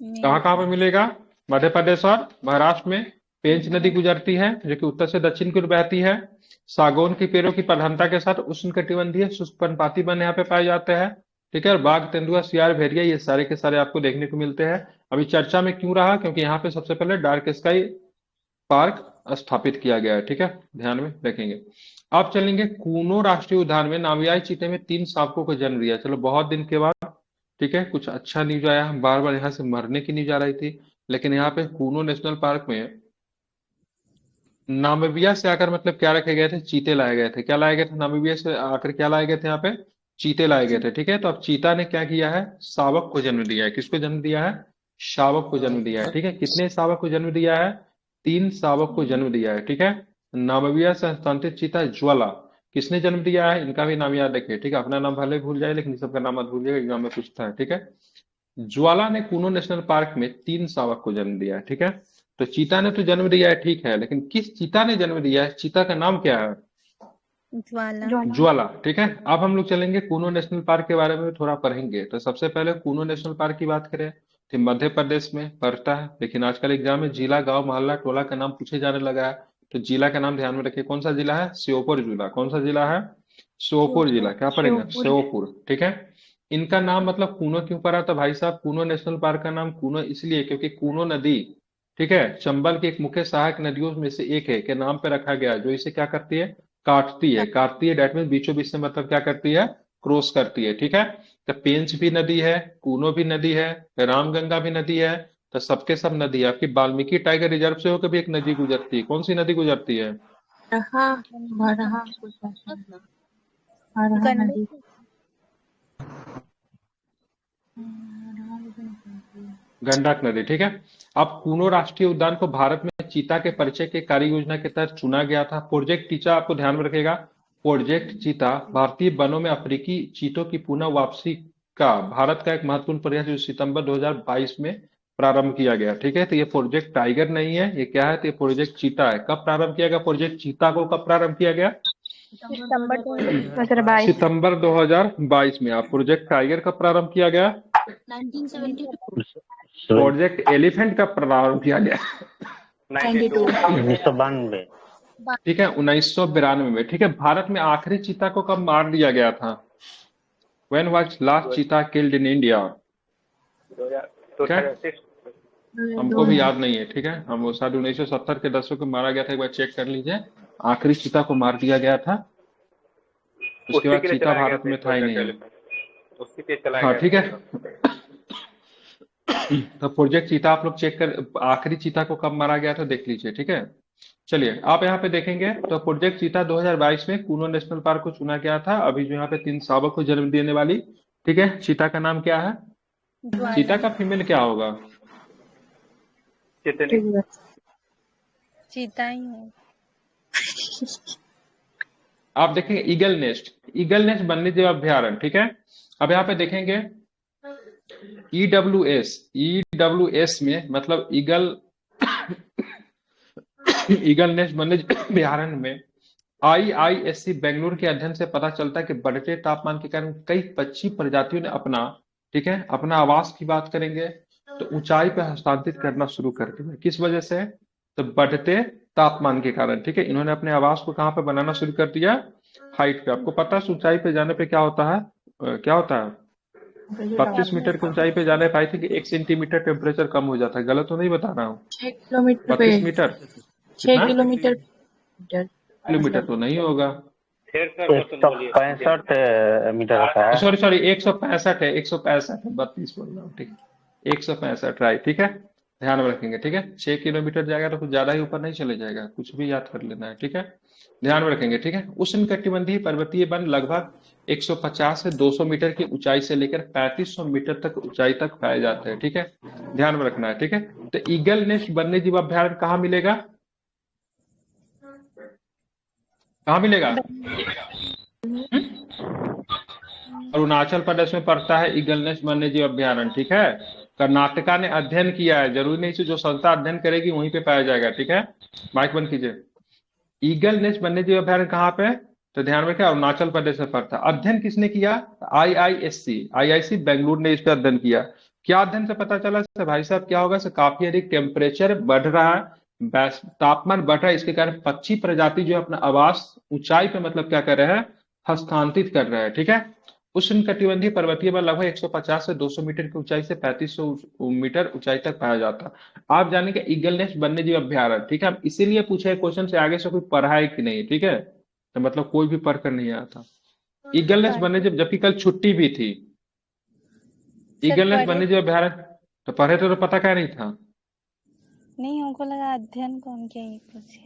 कहाँ कहाँ पे मिलेगा? मध्य प्रदेश और महाराष्ट्र में पेंच नदी गुजरती है जो कि उत्तर से दक्षिण की ओर बहती है। सागौन के पेड़ों की प्रधानता के साथ उष्णकटिबंधीय शुष्क पर्णपाती वन यहाँ पे पाए जाते हैं। ठीक है, और बाघ, तेंदुआ, सियार, भेड़िया ये सारे के सारे आपको देखने को मिलते हैं। अभी चर्चा में क्यों रहा, क्योंकि यहाँ पे सबसे पहले डार्क स्काई पार्क स्थापित किया गया है। ठीक है, ध्यान में रखेंगे। आप चलेंगे कूनो राष्ट्रीय उद्यान में नामियाई चीते में 3 शावकों को जन्म दिया। चलो बहुत दिन के बाद, ठीक है, कुछ अच्छा न्यूज आया। बार बार यहाँ से मरने की न्यूज आ रही थी, लेकिन यहाँ पे कूनो नेशनल पार्क में नामीबिया से आकर मतलब क्या रखे गए थे, चीते लाए गए थे। क्या लाए गए थे नामीबिया से आकर, क्या लाए गए थे यहाँ पे, चीते लाए गए थे। ठीक है, तो अब चीता ने क्या किया है, शावक को जन्म दिया है। किसको जन्म दिया है, शावक को जन्म दिया है। ठीक है, कितने शावक को जन्म दिया है, 3 शावक को जन्म दिया है। ठीक है, नामीबिया से हस्तांतरित चीता ज्वाला किसने जन्म दिया है, इनका भी नाम याद रखिए। ठीक है, अपना नाम भले भूल जाए लेकिन सबका नाम मत भूलिएगा, एग्जाम में पूछता है। ठीक है, ज्वाला ने कूनो नेशनल पार्क में 3 शावक को जन्म दिया है। ठीक है, तो चीता ने तो जन्म दिया है, ठीक है, लेकिन किस चीता ने जन्म दिया है, चीता का नाम क्या है, ज्वाला। ज्वाला। ठीक है, अब हम लोग चलेंगे कूनो नेशनल पार्क के बारे में थोड़ा पढ़ेंगे। तो सबसे पहले कूनो नेशनल पार्क की बात करें तो मध्य प्रदेश में पड़ता है, लेकिन आजकल एग्जाम में जिला, गांव, मोहल्ला, टोला का नाम पूछे जाने लगा है। तो जिला का नाम ध्यान में रखिए, कौन सा जिला है, श्योपुर जिला। कौन सा जिला है, श्योपुर जिला। क्या पड़ेगा, श्योपुर। ठीक है, इनका नाम मतलब कूनो क्यों पड़ा था भाई साहब, कूनो नेशनल पार्क का नाम कूनो इसलिए क्योंकि कूनो नदी, ठीक है, चंबल की एक मुख्य सहायक नदियों में से एक है के नाम पे रखा गया, जो इसे क्या करती है, काटती है। डेट मीन बीचों बीच से मतलब क्या करती है, क्रॉस करती है। ठीक है, तो पेंच भी नदी है, कूनो भी नदी है, रामगंगा भी नदी है, तो सबके सब नदी है। आपकी वाल्मीकि टाइगर रिजर्व से होकर भी एक नदी गुजरती है। कौन सी नदी गुजरती है, रहा भरहा कुछ ऐसा है। भरहा नदी। गंडक नदी। ठीक है, अब कूनो राष्ट्रीय उद्यान को भारत में चीता के परिचय के कार्य योजना के तहत चुना गया था। प्रोजेक्ट चीता आपको ध्यान में रखेगा, प्रोजेक्ट चीता भारतीय वनों में अफ्रीकी चीतों की पुनः वापसी का भारत का एक महत्वपूर्ण प्रयास जो सितंबर 2022 में प्रारंभ किया गया। ठीक है, तो ये प्रोजेक्ट टाइगर नहीं है, ये क्या है, तो ये प्रोजेक्ट चीता है। कब प्रारंभ किया गया प्रोजेक्ट चीता को, कब प्रारंभ किया गया, सितंबर 2022। सितंबर 2022 में। आप प्रोजेक्ट टाइगर कब प्रारंभ किया गया, 1972। प्रोजेक्ट एलिफेंट का प्रारंभ किया गया 1992। ठीक है, 1992 में। ठीक है, भारत में आखिरी चीता को कब मार दिया गया था, व्हेन वाज लास्ट चीता किल्ड इन इंडिया, 2006। हमको भी याद नहीं है। ठीक है, हम वो शायद 1970 के दशक को मारा गया था, एक बार चेक कर लीजिए। आखिरी चीता को मार दिया गया था, उसके बाद चीता भारत में था ही नहीं। उसी पे चलाया हाँ गया ठीक है, तो प्रोजेक्ट चीता आप लोग चेक कर, आखिरी चीता को कब मारा गया था देख लीजिए। ठीक है, चलिए आप यहाँ पे देखेंगे तो प्रोजेक्ट चीता 2022 में कूनो नेशनल पार्क को चुना गया था। अभी जो यहाँ पे 3 शावक को जन्म देने वाली, ठीक है, चीता का नाम क्या है, चीता का फीमेल क्या होगा, चितनी। चीता ही है। आप देखेंगे ईगल नेस्ट, ईगल नेस्ट वन्यजीव अभ्यारण्य। ठीक है, अब यहाँ पे देखेंगे ईडब्ल्यूएस में मतलब ईगल नेस्ट वन्यजीव अभ्यारण्य में आईआईएससी बेंगलुरु के अध्ययन से पता चलता है कि बढ़ते तापमान के कारण कई पक्षी प्रजातियों ने अपना, ठीक है, अपना आवास की बात करेंगे तो ऊंचाई पर हस्तांतरित करना शुरू कर दिया। किस वजह से, तो बढ़ते तापमान के कारण। ठीक है, इन्होंने अपने आवास को कहाँ पे बनाना शुरू कर दिया, हाइट पे। आपको पता है ऊंचाई पे जाने पे क्या होता है, क्या होता है, 25 मीटर की ऊंचाई पे जाने पाए थे कि 1 सेंटीमीटर टेम्परेचर कम हो जाता है। गलत तो नहीं बता रहा हूँ, 6 किलोमीटर 25 मीटर, 6 किलोमीटर किलोमीटर तो नहीं होगा, 165 मीटर का है। सॉरी 165 है, 165 है, 32 बोल रहा हूँ। ठीक है, 165 राइट। ठीक है, ध्यान में रखेंगे। ठीक है, 6 किलोमीटर जाएगा तो कुछ ज्यादा ही ऊपर नहीं चले जाएगा, कुछ भी याद कर लेना है। ठीक है, ध्यान में रखेंगे। ठीक है, उष्णकटिबंधीय पर्वतीय वन लगभग 150 से 200 मीटर की ऊंचाई से लेकर 3500 मीटर तक ऊंचाई तक पाए जाते हैं। ठीक है, ध्यान में रखना है। ठीक है, तो ईगल नेस्ट वन्यजीव अभ्यारण्य कहाँ मिलेगा, कहाँ मिलेगा, अरुणाचल प्रदेश में पड़ता है ईगल नेस्ट वन्यजीव अभ्यारण्य। ठीक है, कर्नाटका ने अध्ययन किया है, जरूरी नहीं से जो संस्था अध्ययन करेगी वहीं पे पाया जाएगा। ठीक है, माइक बंद कीजिए। ईगल नेस्ट वन्यजीव अभ्यारण्य कहाँ पे, तो ध्यान रखें अरुणाचल प्रदेश में पड़ता है। अध्ययन किसने किया, आईआईसी बेंगलुरु ने इस पर अध्ययन किया। क्या अध्ययन से पता चला भाई साहब, क्या होगा, काफी अधिक टेम्परेचर बढ़ रहा है, तापमान बढ़ रहा है, इसके कारण पक्षी प्रजाति जो है अपना आवास ऊंचाई पे मतलब क्या कर रहे हैं, हस्तांतरित कर रहे हैं। ठीक है, उष्णकटिबंधीय पर्वतीय में लगभग 150 से 200 मीटर की ऊंचाई से 3500 मीटर ऊंचाई तक पाया जाता है। आप जानेंगे ईगल नेस्ट वन्य जीव अभ्यारण्य। ठीक है, इसीलिए पूछे क्वेश्चन से आगे से कोई पढ़ा है कि नहीं। ठीक है, तो मतलब कोई भी पढ़ कर नहीं आया था। ईगल नेस्ट वन्य जीव, जबकि कल छुट्टी भी थी। ईगल नेस्ट वन्य जीव अभ्यारण्य तो पढ़े थे तो पता क्या नहीं था। नहीं, हमको लगा अध्ययन कौन किया ये पूछे।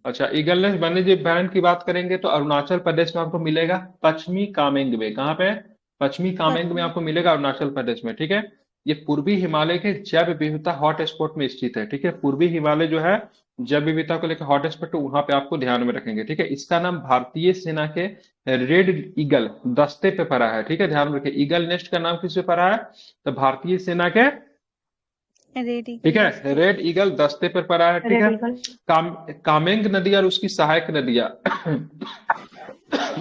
अच्छा, ईगल नेस्ट वन्यजीव अभ्यारण्य की बात करेंगे तो अरुणाचल प्रदेश में आपको मिलेगा, पश्चिमी कामेंग में। कहाँ पे? पश्चिमी कामेंग में आपको मिलेगा, अरुणाचल प्रदेश में। ठीक है, ये पूर्वी हिमालय के जैव विविधता हॉट स्पॉट में स्थित है। ठीक है, पूर्वी हिमालय जो है जैव विविधता को लेकर हॉट स्पॉट, तो वहां पे आपको ध्यान में रखेंगे। ठीक है, इसका नाम भारतीय सेना के रेड ईगल दस्ते पे पड़ा है। ठीक है, ध्यान में रखिए, ईगल नेस्ट का नाम किस पे पड़ा है, तो भारतीय सेना के, ठीक है, रेड ईगल दस्ते पर पड़ा है। ठीक है, कामेंग नदी और उसकी सहायक नदियां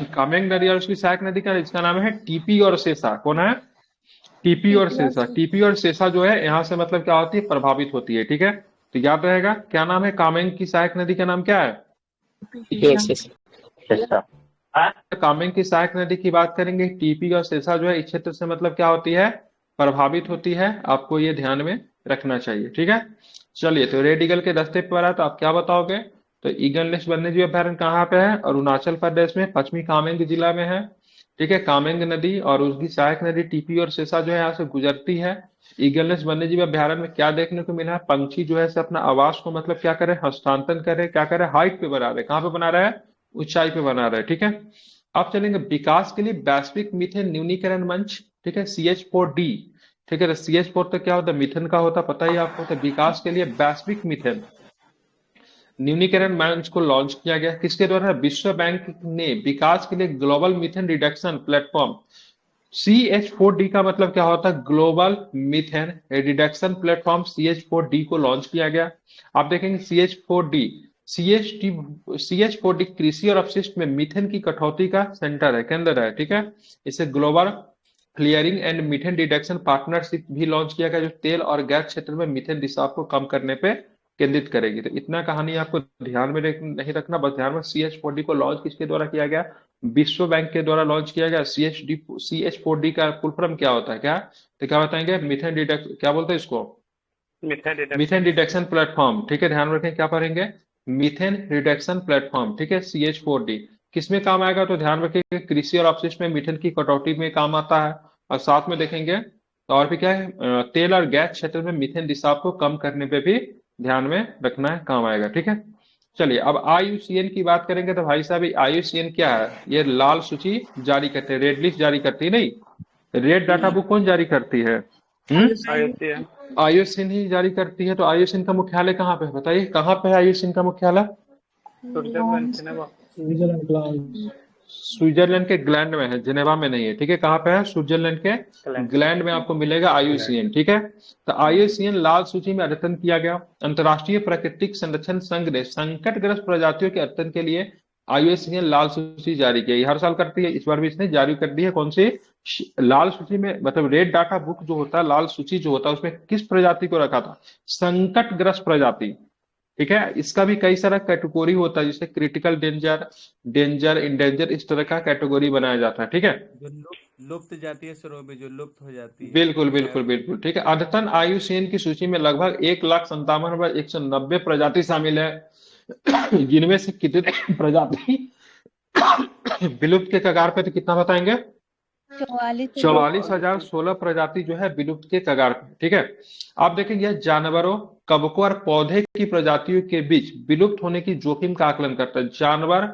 कामेंग नदी और उसकी सहायक नदी का इसका नाम है टीपी और सेसा। कौन है? टीपी और सेसा। टीपी और सेसा जो है यहाँ से मतलब क्या होती है, प्रभावित होती है। ठीक है, तो याद रहेगा क्या नाम है, कामेंग की सहायक नदी का नाम क्या है? कामेंग की सहायक नदी की बात करेंगे, टीपी और सेसा जो है इस क्षेत्र से मतलब क्या होती है, प्रभावित होती है। आपको ये ध्यान में रखना चाहिए। ठीक है, चलिए, तो रेड ईगल के दस्ते पर आ तो आप क्या बताओगे, तो ईगल नेस्ट वन्यजीव अभ्यारण्य कहाँ पे है? अरुणाचल प्रदेश में, पश्चिमी कामेंग जिला में है। ठीक है, कामेंग नदी और उसकी सहायक नदी टीपी और सेसा जो है यहाँ से गुजरती है। ईगल नेस्ट वन्यजीव अभ्यारण्य में क्या देखने को मिला है, पंछी जो है अपना आवास को मतलब क्या करे, हस्तांतरण करे, क्या करे, हाइट पे बना रहे। कहाँ पे बना रहा है? ऊंचाई पे बना रहे। ठीक है, अब चलेंगे विकास के लिए वैश्विक मीथेन न्यूनीकरण मंच। ठीक है, CH4D। ठीक है, तो CH4 तो क्या होता है, मीथेन का होता, पता ही आपको। तो विकास के लिए वैश्विक मीथेन न्यूनीकरण मंच को लॉन्च किया गया, किसके द्वारा? विश्व बैंक ने विकास के लिए global methane reduction platform, CH4D का मतलब क्या होता है, global methane reduction platform, CH4D को लॉन्च किया गया। आप देखेंगे CH4D कृषि और अपशिष्ट में मीथेन की कटौती का सेंटर है, केंद्र है। ठीक है, इसे global clearing and methane reduction partnership भी लॉन्च किया गया, जो तेल और गैस क्षेत्र में मीथेन रिसाव को कम करने पे केंद्रित करेगी। तो इतना कहानी आपको ध्यान में नहीं रखना, बस ध्यान में CH4D को लॉन्च किसके द्वारा किया गया, विश्व बैंक के द्वारा लॉन्च किया गया। CH4D का फुल फॉर्म क्या होता है, क्या तो क्या बताएंगे, मीथेन रिडक्शन, क्या बोलते हैं इसको, मीथेन रिडक्शन प्लेटफॉर्म। ठीक है, ध्यान रखें, क्या पढ़ेंगे, मीथेन रिडक्शन प्लेटफॉर्म। ठीक है, CH4D किसमें काम आएगा, तो ध्यान रखिए कृषि और अपशिष्ट में मीथेन की कटौती में काम आता है, और साथ में देखेंगे तो और भी क्या है, तेल और गैस क्षेत्र में मीथेन रिसाव को कम करने पे भी ध्यान में रखना है, काम आएगा। ठीक है, चलिए, अब IUCN की बात करेंगे तो भाई साहब IUCN क्या है, ये लाल सूची जारी करते हैं, रेड लिस्ट जारी करती है, नहीं, रेड डाटा बुक कौन जारी करती है? IUCN ही जारी करती है। तो IUCN का मुख्यालय कहाँ पे है, बताइए कहाँ पे है IUCN का मुख्यालय? स्विट्जरलैंड के ग्लैंड में है, जिनेवा में नहीं है। ठीक है, कहाँ पे है? स्विट्जरलैंड के ग्लैंड में आपको मिलेगा IUCN। ठीक है, तो IUCN लाल सूची में अद्यतन किया गया। अंतर्राष्ट्रीय प्राकृतिक संरक्षण संघ ने संकटग्रस्त प्रजातियों के अद्यतन के लिए IUCN लाल सूची जारी की। हर साल करती है, इस बार भी इसने जारी कर दी है। कौन सी लाल सूची में, मतलब रेड डाटा बुक जो होता है, लाल सूची जो होता है, उसमें किस प्रजाति को रखा था? संकटग्रस्त प्रजाति। ठीक है, इसका भी कई सारा कैटेगरी होता है, जैसे क्रिटिकल डेंजर, डेंजर, इंडेंजर, इस तरह का कैटेगरी बनाया जाता है। ठीक है, जो लुप्त जातीय स्वरों में जो लुप्त हो जाती है। बिल्कुल बिल्कुल बिल्कुल। ठीक है, अद्यतन IUCN की सूची में लगभग 1,57,190 प्रजाति शामिल है, जिनमें से कितने प्रजाति विलुप्त के कगार पे, तो कितना बताएंगे? 44,016 प्रजाति जो है विलुप्त के कगार पे। ठीक है, आप देखेंगे यह जानवरों, कवकों और पौधे की प्रजातियों के बीच विलुप्त होने की जोखिम का आकलन करता है। जानवर,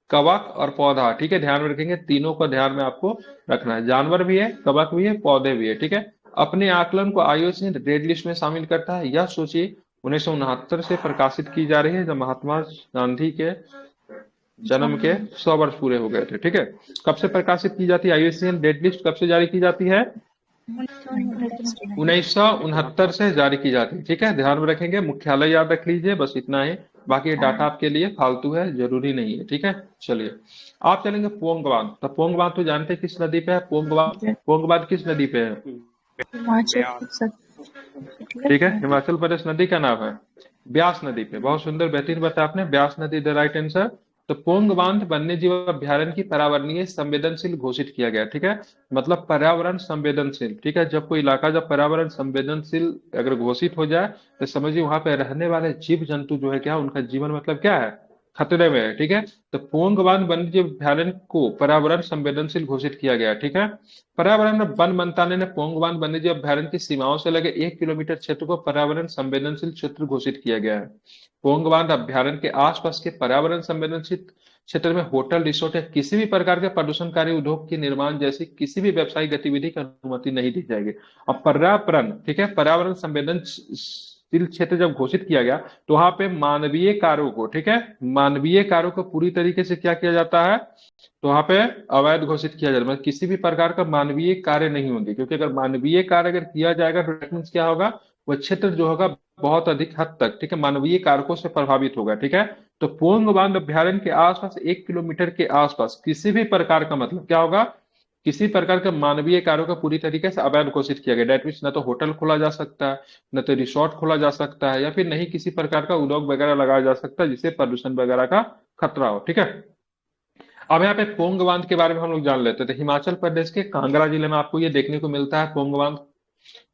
कवक और पौधा। ठीक है, ध्यान में रखेंगे, तीनों को ध्यान में आपको रखना है, जानवर भी है, कवक भी है, पौधे भी है। ठीक है, अपने आकलन को IUCN रेड लिस्ट में शामिल करता है। यह सूची 1969 से प्रकाशित की जा रही है, जब महात्मा गांधी के जन्म के 100 वर्ष पूरे हो गए थे। ठीक है, कब से प्रकाशित की जाती है IUCN रेड लिस्ट, कब से जारी की जाती है? 1969 से जारी की जाती है। ठीक है, ध्यान में रखेंगे, मुख्यालय याद रख लीजिए, बस इतना ही, बाकी डाटा आपके लिए फालतू है, जरूरी नहीं है। ठीक है, चलिए, आप चलेंगे पोंग बांध। तो पोंग बांध तो जानते हैं किस नदी पे है? पोंग बांध किस नदी पे है? ठीक है, हिमाचल प्रदेश नदी का नाम है। ब्यास नदी पे। बहुत सुंदर, बेहतरीन बताया आपने, ब्यास नदी द राइट आंसर। तो पोंग बांध वन्य जीव अभ्यारण्य की पर्यावरणीय संवेदनशील घोषित किया गया, ठीक है। मतलब पर्यावरण संवेदनशील, ठीक है। जब कोई इलाका जब पर्यावरण संवेदनशील अगर घोषित हो जाए तो समझिए वहां पे रहने वाले जीव जंतु जो है क्या, उनका जीवन मतलब क्या है, खतरे में है, ठीक है। तो पोंग बांध वन्य जीव अभ्यारण्य को पर्यावरण संवेदनशील घोषित किया गया, ठीक है। पर्यावरण वन मंत्रालय ने पोंग बांध वन्यजीव अभ्यारण्य की सीमाओं से लगे 1 किलोमीटर क्षेत्र को पर्यावरण संवेदनशील क्षेत्र घोषित किया गया है। पोंग बांध अभ्यारण्य के आसपास के पर्यावरण संवेदनशील क्षेत्र में होटल, रिसोर्ट या किसी भी प्रकार के प्रदूषणकारी उद्योग के निर्माण जैसी किसी भी व्यवसायिक गतिविधि की अनुमति नहीं दी जाएगी। अब पर्यावरण, ठीक है, पर्यावरण संवेदनशील क्षेत्र जब घोषित किया गया तो वहां पे मानवीय कार्यों को, ठीक है, मानवीय कार्यों को पूरी तरीके से क्या किया जाता है, तो वहां पे अवैध घोषित किया जाता है। मतलब किसी भी प्रकार का मानवीय कार्य नहीं होंगे, क्योंकि अगर मानवीय कार्य अगर किया जाएगा तो डेट मीन्स क्या होगा, वह क्षेत्र जो होगा बहुत अधिक हद तक, ठीक है, मानवीय कारकों से प्रभावित होगा, ठीक है। तो पोंग बांध अभ्यारण्य के आसपास 1 किलोमीटर के आसपास किसी भी प्रकार का मतलब क्या होगा, किसी प्रकार के मानवीय कार्यों का पूरी तरीके से अवैध घोषित किया गया। डेट मीन्स न तो होटल खोला जा सकता है, न तो रिसोर्ट खोला जा सकता है, या फिर नहीं किसी प्रकार का उद्योग वगैरह लगाया जा सकता है जिससे प्रदूषण वगैरह का खतरा हो, ठीक है। अब यहाँ पे पोंग बांध के बारे में हम लोग जान लेते हैं। तो हिमाचल प्रदेश के कांगड़ा जिले में आपको ये देखने को मिलता है पोंग बांध,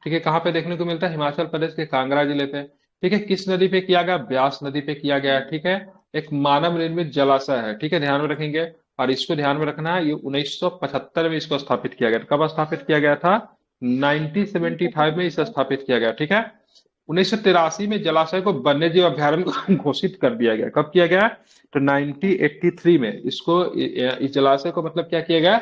ठीक है। कहाँ पे देखने को मिलता है, हिमाचल प्रदेश के कांगड़ा जिले पे, ठीक है। किस नदी पे किया गया, ब्यास नदी पे किया गया है, ठीक है। एक मानव निर्मित जलाशय है, ठीक है, ध्यान में रखेंगे। और इसको ध्यान में रखना है, ये 1975 में इसको स्थापित किया गया। कब स्थापित किया गया था, 1975 में इसे स्थापित किया गया, ठीक है। 1983 में जलाशय को वन्यजीव अभ्यारण्य घोषित कर दिया गया। कब किया गया, तो 1983 में इसको, इस जलाशय को मतलब क्या किया गया,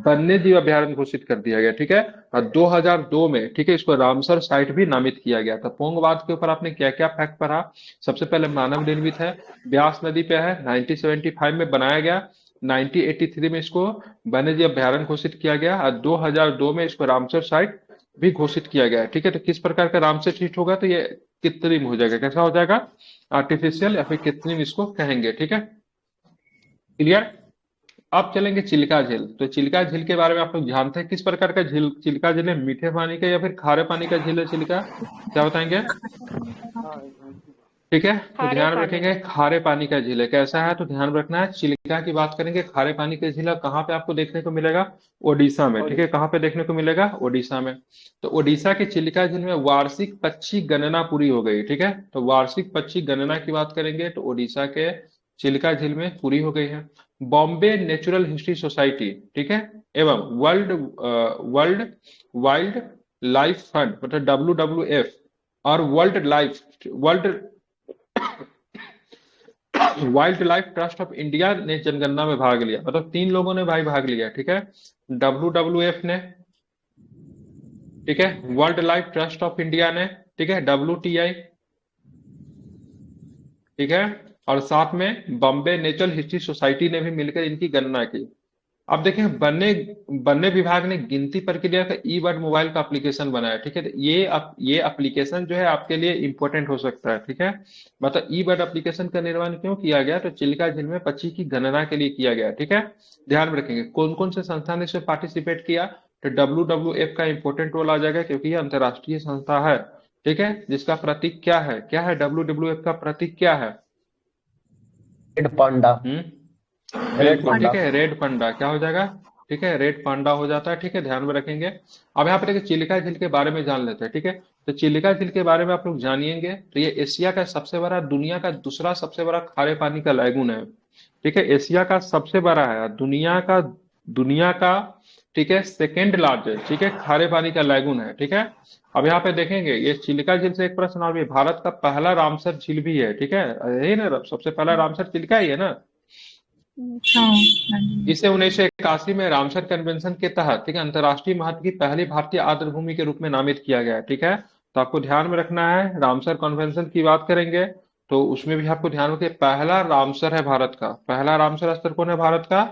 वन्य जीव अभ्यारण्य घोषित कर दिया गया, ठीक है। और 2002 में, ठीक है, इसको रामसर साइट भी नामित किया गया था। पोंग बांध के ऊपर आपने क्या क्या फैक्ट पढ़ा, सबसे पहले मानव निर्मित है, ब्यास नदी पे है, 1975 में बनाया गया, 1983 में इसको वन्य जीव अभ्यारण्य घोषित किया गया, और 2002 में इसको रामसर साइट भी घोषित किया गया है, ठीक है। तो किस प्रकार का रामसर साइट होगा, तो ये कृत्रिम हो जाएगा, कैसा हो जाएगा, आर्टिफिशियल या फिर कृत्रिम इसको कहेंगे, ठीक है, क्लियर। अब चलेंगे चिल्का झील। तो चिल्का झील के बारे में आप लोग जानते हैं किस प्रकार का झील, चिल्का झील है, मीठे पानी का या फिर खारे पानी का झील है चिल्का, क्या बताएंगे, ठीक है। तो ध्यान रखेंगे खारे पानी का झील है। कैसा है, तो ध्यान रखना है, चिल्का की बात करेंगे, खारे पानी का झील कहाँ पे आपको देखने को मिलेगा, ओडिशा में, ठीक है। कहाँ पे देखने को मिलेगा, ओडिशा में। तो ओडिशा के चिल्का झील में वार्षिक पक्षी गणना पूरी हो गई, ठीक है। तो वार्षिक पक्षी गणना की बात करेंगे तो ओडिशा के चिल्का झील में पूरी हो गई है। बॉम्बे नेचुरल हिस्ट्री सोसाइटी, ठीक है, एवं वर्ल्ड वाइल्ड लाइफ फंड मतलब WWF और world wild life trust of India ने जनगणना में भाग लिया। मतलब 3 लोगों ने भाग लिया, ठीक है। WWF ने, ठीक है, world life trust of India ने, ठीक है, WTI, ठीक है, और साथ में बॉम्बे नेचुरल हिस्ट्री सोसाइटी ने भी मिलकर इनकी गणना की। अब देखें, वन्य विभाग ने गिनती प्रक्रिया का ई बर्ड मोबाइल का एप्लीकेशन बनाया, ठीक है। तो ये एप्लीकेशन जो है आपके लिए इंपॉर्टेंट हो सकता है, ठीक है। मतलब ई बर्ड एप्लीकेशन का निर्माण क्यों किया गया, तो चिल्का झील में पक्षी की गणना के लिए किया गया, ठीक है। ध्यान में रखेंगे कौन कौन से संस्था ने इसमें पार्टिसिपेट किया, तो WWF का इंपॉर्टेंट रोल आ जाएगा क्योंकि ये अंतरराष्ट्रीय संस्था है, ठीक है, जिसका प्रतीक क्या है, WWF का प्रतीक क्या है, रेड पांडा। बिल्कुल, ठीक है, रेड पांडा क्या हो जाएगा, ठीक है, रेड पांडा हो जाता है, ठीक है, ध्यान में रखेंगे। अब यहाँ पे देखिए चिल्का झील के बारे में जान लेते हैं, ठीक है। तो चिल्का झील के बारे में आप लोग जानिएंगे तो ये एशिया का सबसे बड़ा, दुनिया का दूसरा सबसे बड़ा खारे पानी का लैगून है, ठीक है। एशिया का सबसे बड़ा है, दुनिया का ठीक है सेकेंड लार्जेस्ट, ठीक है, खारे पानी का लैगून है, ठीक है। अब यहाँ पे देखेंगे ये चिल्का झील से एक प्रश्न और भी, भारत का पहला रामसर झील भी है, ठीक है, यही ना सबसे पहला रामसर चिल्का ही है ना, हाँ जिसे 1981 में रामसर कन्वेंशन के तहत, ठीक है, अंतर्राष्ट्रीय महत्व की पहली भारतीय आर्द्रभूमि के रूप में नामित किया गया है, ठीक है। तो आपको ध्यान में रखना है, रामसर कन्वेंशन की बात करेंगे तो उसमें भी आपको ध्यान रखें, पहला रामसर है भारत का, पहला रामसर स्थल कौन है भारत का,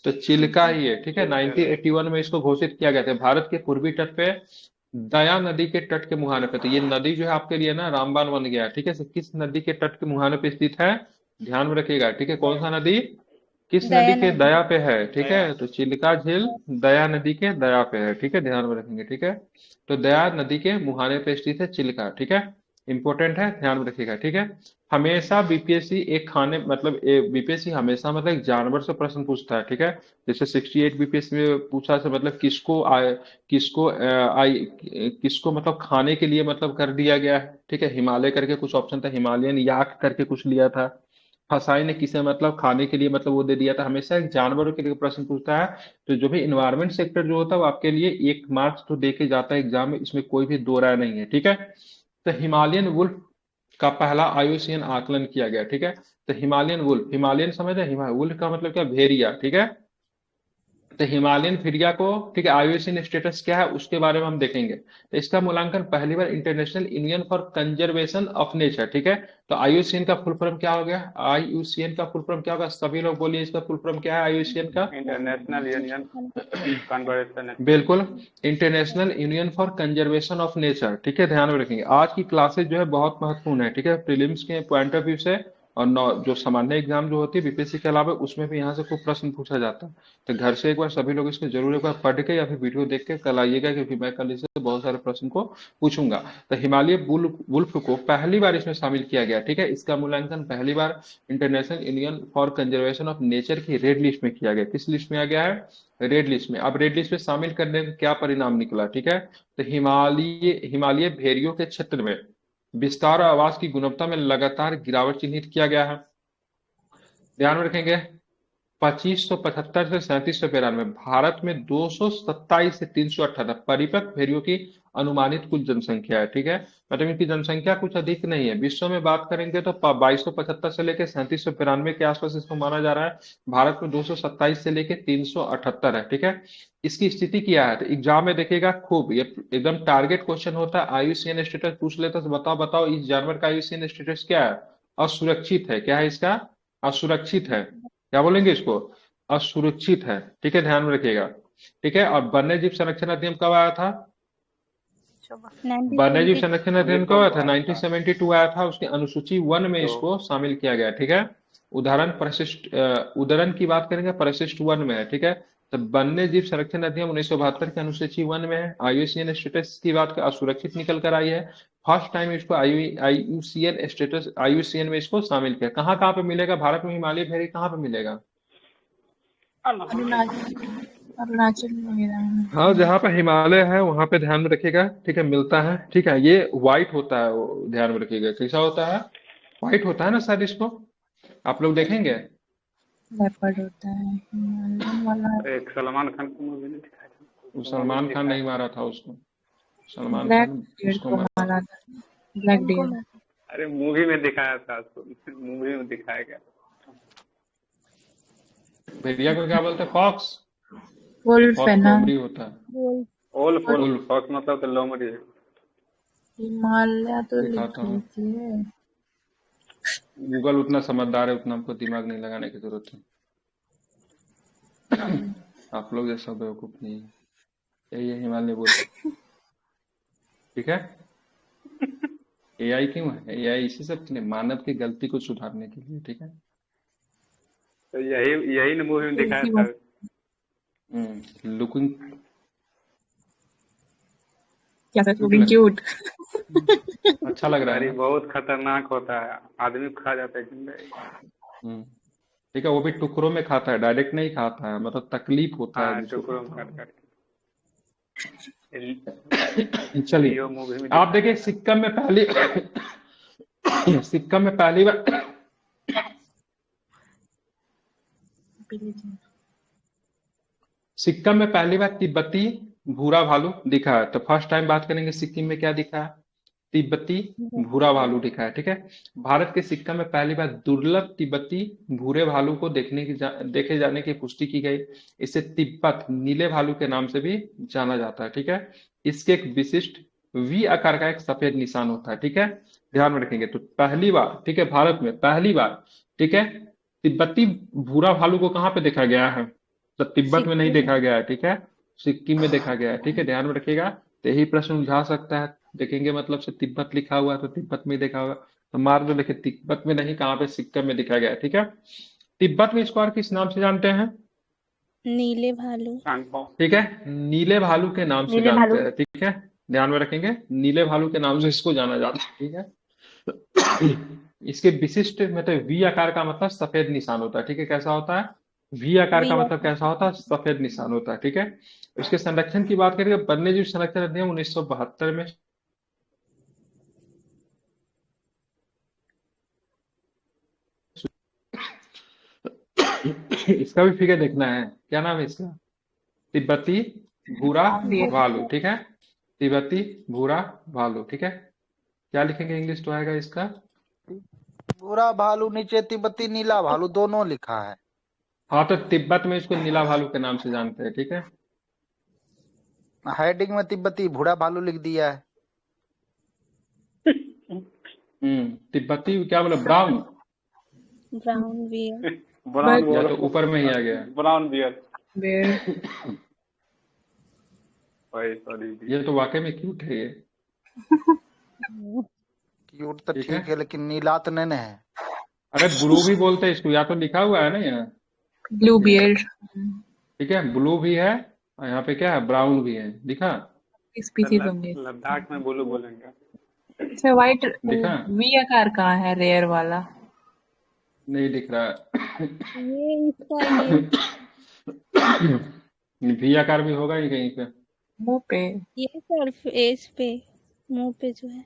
तो चिल्का ही है, ठीक है। 1981 में इसको घोषित किया गया था। भारत के पूर्वी तट पे दया नदी के तट के मुहाने पे, तो ये नदी जो है आपके लिए ना रामबाण बन गया है, ठीक है। तो किस नदी के तट के मुहाने पे स्थित है, ध्यान में रखिएगा, ठीक है। कौन सा नदी, किस दया नदी के नदी। दया पे है, ठीक है। तो चिल्का झील दया नदी के दया पे है, ठीक है, ध्यान में रखेंगे, ठीक है। तो दया नदी के मुहाने पे स्थित है चिल्का, ठीक है। इंपॉर्टेंट है, ध्यान में रखिएगा, ठीक है। हमेशा बीपीएससी एक खाने मतलब बीपीएससी हमेशा मतलब एक जानवर से प्रश्न पूछता है, ठीक है। जैसे 68 बीपीएससी में पूछा से मतलब किसको किसको मतलब खाने के लिए मतलब कर दिया गया है, ठीक है। हिमालय करके कुछ ऑप्शन था, हिमालयन याक करके कुछ लिया था। फसाई ने किसे मतलब खाने के लिए मतलब वो दे दिया था। हमेशा एक जानवरों के लिए प्रश्न पूछता है। तो जो भी इन्वायरमेंट सेक्टर जो होता है वो आपके लिए 1 मार्क्स तो दे के जाता है एग्जाम में, इसमें कोई भी दो राय नहीं है, ठीक है। तो हिमालयन वुल्फ का पहला आयुसीएन आकलन किया गया, ठीक है। तो हिमालयन वुल्फ, हिमालयन समझ रहे, वुल्फ का मतलब क्या, भेड़िया, ठीक है। तो हिमालयन फिरिया को, ठीक है, आईयूसीएन स्टेटस क्या है उसके बारे में हम देखेंगे। तो इसका मूल्यांकन पहली बार International Union for Conservation of Nature, ठीक है। तो आईयूसीएन का फुल फॉर्म क्या हो गया, आईयूसीएन का फुल फॉर्म क्या होगा, सभी लोग बोलिए इसका फुल फॉर्म क्या है आईयूसीएन का। International Union conversation. बिल्कुल, International Union for Conservation of Nature, ठीक है, ध्यान में रखेंगे। आज की क्लासेज जो है बहुत महत्वपूर्ण है, ठीक है, प्रीलिम्स के पॉइंट ऑफ व्यू से। और जो सामान्य एग्जाम जो होती है बीपीएससी के अलावा उसमें भी यहाँ से खूब प्रश्न पूछा जाता है। तो घर से एक बार सभी लोग इसको जरूर एक बार पढ़ के या फिर वीडियो देख के कल आइएगा, क्योंकि मैं कल इससे बहुत सारे प्रश्न को पूछूंगा। तो हिमालय वुल्फ को पहली बार इसमें शामिल किया गया, ठीक है। इसका मूल्यांकन पहली बार International Union for Conservation of Nature की रेड लिस्ट में किया गया। किस लिस्ट में आ गया है, रेड लिस्ट में। अब रेड लिस्ट में शामिल करने का क्या परिणाम निकला, ठीक है। तो हिमालय भेड़ियों के क्षेत्र में विस्तार और आवास की गुणवत्ता में लगातार गिरावट चिन्हित किया गया है। ध्यान में रखेंगे, 2575 से 3792, भारत में 227 से 318 परिपक्व भेड़ियों की अनुमानित कुल जनसंख्या है, ठीक है। मतलब इनकी जनसंख्या कुछ अधिक नहीं है। विश्व में बात करेंगे तो 2275 से लेकर 3792 के आसपास इसको माना जा रहा है। भारत में 227 से लेकर 378 है, ठीक है। इसकी स्थिति क्या है, तो एग्जाम में देखिएगा खूब, ये एकदम टारगेट क्वेश्चन होता है। आयुसीएन स्टेटस पूछ लेता तो बताओ बताओ इस जानवर का आयुसीएन स्टेटस क्या है, असुरक्षित है। क्या है इसका, असुरक्षित है। क्या बोलेंगे इसको, असुरक्षित है, ठीक है, ध्यान में रखिएगा, ठीक है। और वन्यजीव संरक्षण अधिनियम कब आया था, वन्यजीव 1970 संरक्षण अधिनियम कब आया था, 1972 आया था। उसकी अनुसूची 1 में इसको शामिल किया गया, ठीक है। उदाहरण की बात करेंगे परिशिष्ट 1 में है, ठीक है। तो वन्य जीव संरक्षण अधिनियम 1972 की अनुसूची 1 में है। आईयूसीएन स्टेटस की बात असुरक्षित निकल कर आई है। फर्स्ट टाइम इसको आईयूसीएन स्टेटस, आईयूसीएन में इसको शामिल किया। कहाँ कहाँ पे मिलेगा भारत में हिमालय भेड़ी, कहाँ पे मिलेगा, अरुणाचल अरुणाचल वगैरह में। हाँ जहाँ पे हिमालय है वहां पे ध्यान में रखिएगा, ठीक है, मिलता है, ठीक है। ये व्हाइट होता है, वो ध्यान में रखिएगा, कैसा होता है, व्हाइट होता है ना शायद, इसको आप लोग देखेंगे। लेपर्ड होता है हिमालयन वाला। एक सलमान खान की मूवी ने दिखाया था, वो सलमान खान नहीं मारा था उसको, सलमान ब्लैक खान डेयर उसको को मारा। मारा था। ब्लैक उनको डेयर। मैं अरे मूवी में दिखाया था, मूवी में दिखाया गया। भेड़िया को क्या बोलते हैं, फॉक्स, वुल्फ है फॉक्स ना। लोमड़ी होता है। बोल ओल फॉर वुल्फ, फॉक्स मतलब तो लोमड़ी है। हिमालय तो लिख दिखाता हूँ, लीजिए। गूगल उतना समझदार है, उतना हमको दिमाग नहीं लगाने की जरूरत है। आप लोग जैसा बेवकूफ नहीं है। यही है हिमालय बोल, ठीक है। एआई क्यों है, एआई इसी सब के लिए, मानव की गलती को सुधारने के लिए, ठीक है। तो यही यही ने मूवी में दिखाया इसी था। लुकिंग, क्या था, क्यूट लुकिंग लग क्यूट। अच्छा लग रहा है अरे ना। बहुत खतरनाक होता है, आदमी को खा जाता है जिंदा। हम्म, ठीक है, वो भी टुकड़ों में खाता है, डायरेक्ट नहीं खाता है, मतलब तकलीफ होता है हाँ जिसको टुकड़ों में खाता काट काट है। के चलिए, लियो मूवी में आप दिखाया देखिए गया। सिक्किम में पहली सिक्किम में पहली बार सिक्किम में पहली बार तिब्बती भूरा भालू दिखा है। तो फर्स्ट टाइम बात करेंगे सिक्किम में क्या दिखा है, तिब्बती भूरा भालू दिखा है, ठीक है। भारत के सिक्किम में पहली बार दुर्लभ तिब्बती भूरे भालू को देखे जाने की पुष्टि की गई। इसे तिब्बत नीले भालू के नाम से भी जाना जाता है, ठीक है। इसके एक विशिष्ट वी आकार का एक सफेद निशान होता है, ठीक है, ध्यान में रखेंगे। तो पहली बार, ठीक है, भारत में पहली बार, ठीक है, तिब्बती भूरा भालू को कहाँ पे देखा गया है, तो तिब्बत में नहीं सिक्किम देखा गया है, ठीक है, सिक्किम में देखा गया है, ठीक है, ध्यान में रखिएगा। तो यही प्रश्न उलझा सकता है, देखेंगे मतलब से तिब्बत लिखा हुआ है तो तिब्बत में देखा होगा, तो मार दो, देखिए तिब्बत में नहीं, कहाँ पे, सिक्किम में दिखा गया है, ठीक है। तिब्बत में इसको और किस नाम से जानते हैं, नीले भालू कांगपो ठीक है, नीले भालू के नाम से नीले जानते भालू हैं, ठीक है। ध्यान में रखेंगे, नीले भालू के नाम से इसको जाना जाता है, ठीक है। इसके विशिष्ट मतलब वी आकार का मतलब सफेद निशान होता है, ठीक है। कैसा होता है? वी आकार वी का मतलब कैसा होता है? सफेद निशान होता है, ठीक है। उसके संरक्षण की बात करें, वन्यजीव संरक्षण अधिनियम 1972 में इसका भी फिगर देखना है। क्या नाम है इसका? तिब्बती भूरा भालू, ठीक है। तिब्बती भूरा भालू, ठीक है। क्या लिखेंगे? इंग्लिश तो आएगा इसका। भूरा भालू नीचे तिब्बती नीला भालू दोनों लिखा है। हाँ, तो तिब्बत में इसको नीला भालू के नाम से जानते हैं, ठीक है। हेडिंग में तिब्बती भूरा भालू लिख दिया है। तिब्बती क्या बोला? Brown brown bear. या तो ऊपर में ही आ गया। Brown bear. ये तो वाकई में क्यूट है ये। क्यूट तो ठीक ठीक है, लेकिन नीला तो नहीं है। अरे ब्लू भी बोलते हैं इसको, या तो लिखा हुआ है ना यहाँ, ब्लू बियर्ड ठीक है। ब्लू भी है और यहाँ पे क्या है? ब्राउन भी है, दिखा? स्पीसीज होंगे। लद्दाख में ब्लू बोलेंगे। अच्छा, व्हाइट दिखा? वी आकार कहाँ है रेयर वाला? नहीं दिख रहा है। ये इसका ये वी आकार भी होगा ही कहीं पे। मुंह पे। ये सर फेस पे, मुंह पे जो है।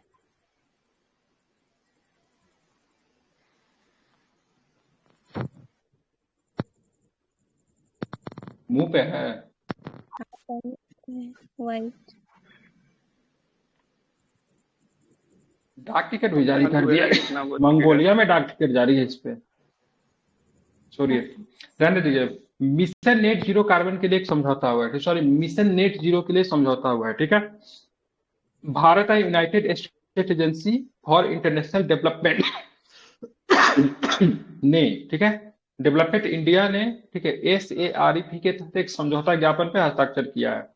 मुंह पे है। वाइट। डाक टिकट भी जारी कर दिया। मंगोलिया में डाक टिकट जारी है इस पे। छोड़िए, रहने दीजिए। मिशन नेट जीरो कार्बन के लिए एक समझौता हुआ है, सॉरी, मिशन नेट जीरो के लिए समझौता हुआ है, ठीक है। भारत और United state agency for international development ने, ठीक है, डेवलपमेंट इंडिया ने, ठीक है, SAREP के तहत एक समझौता ज्ञापन पे हस्ताक्षर किया है।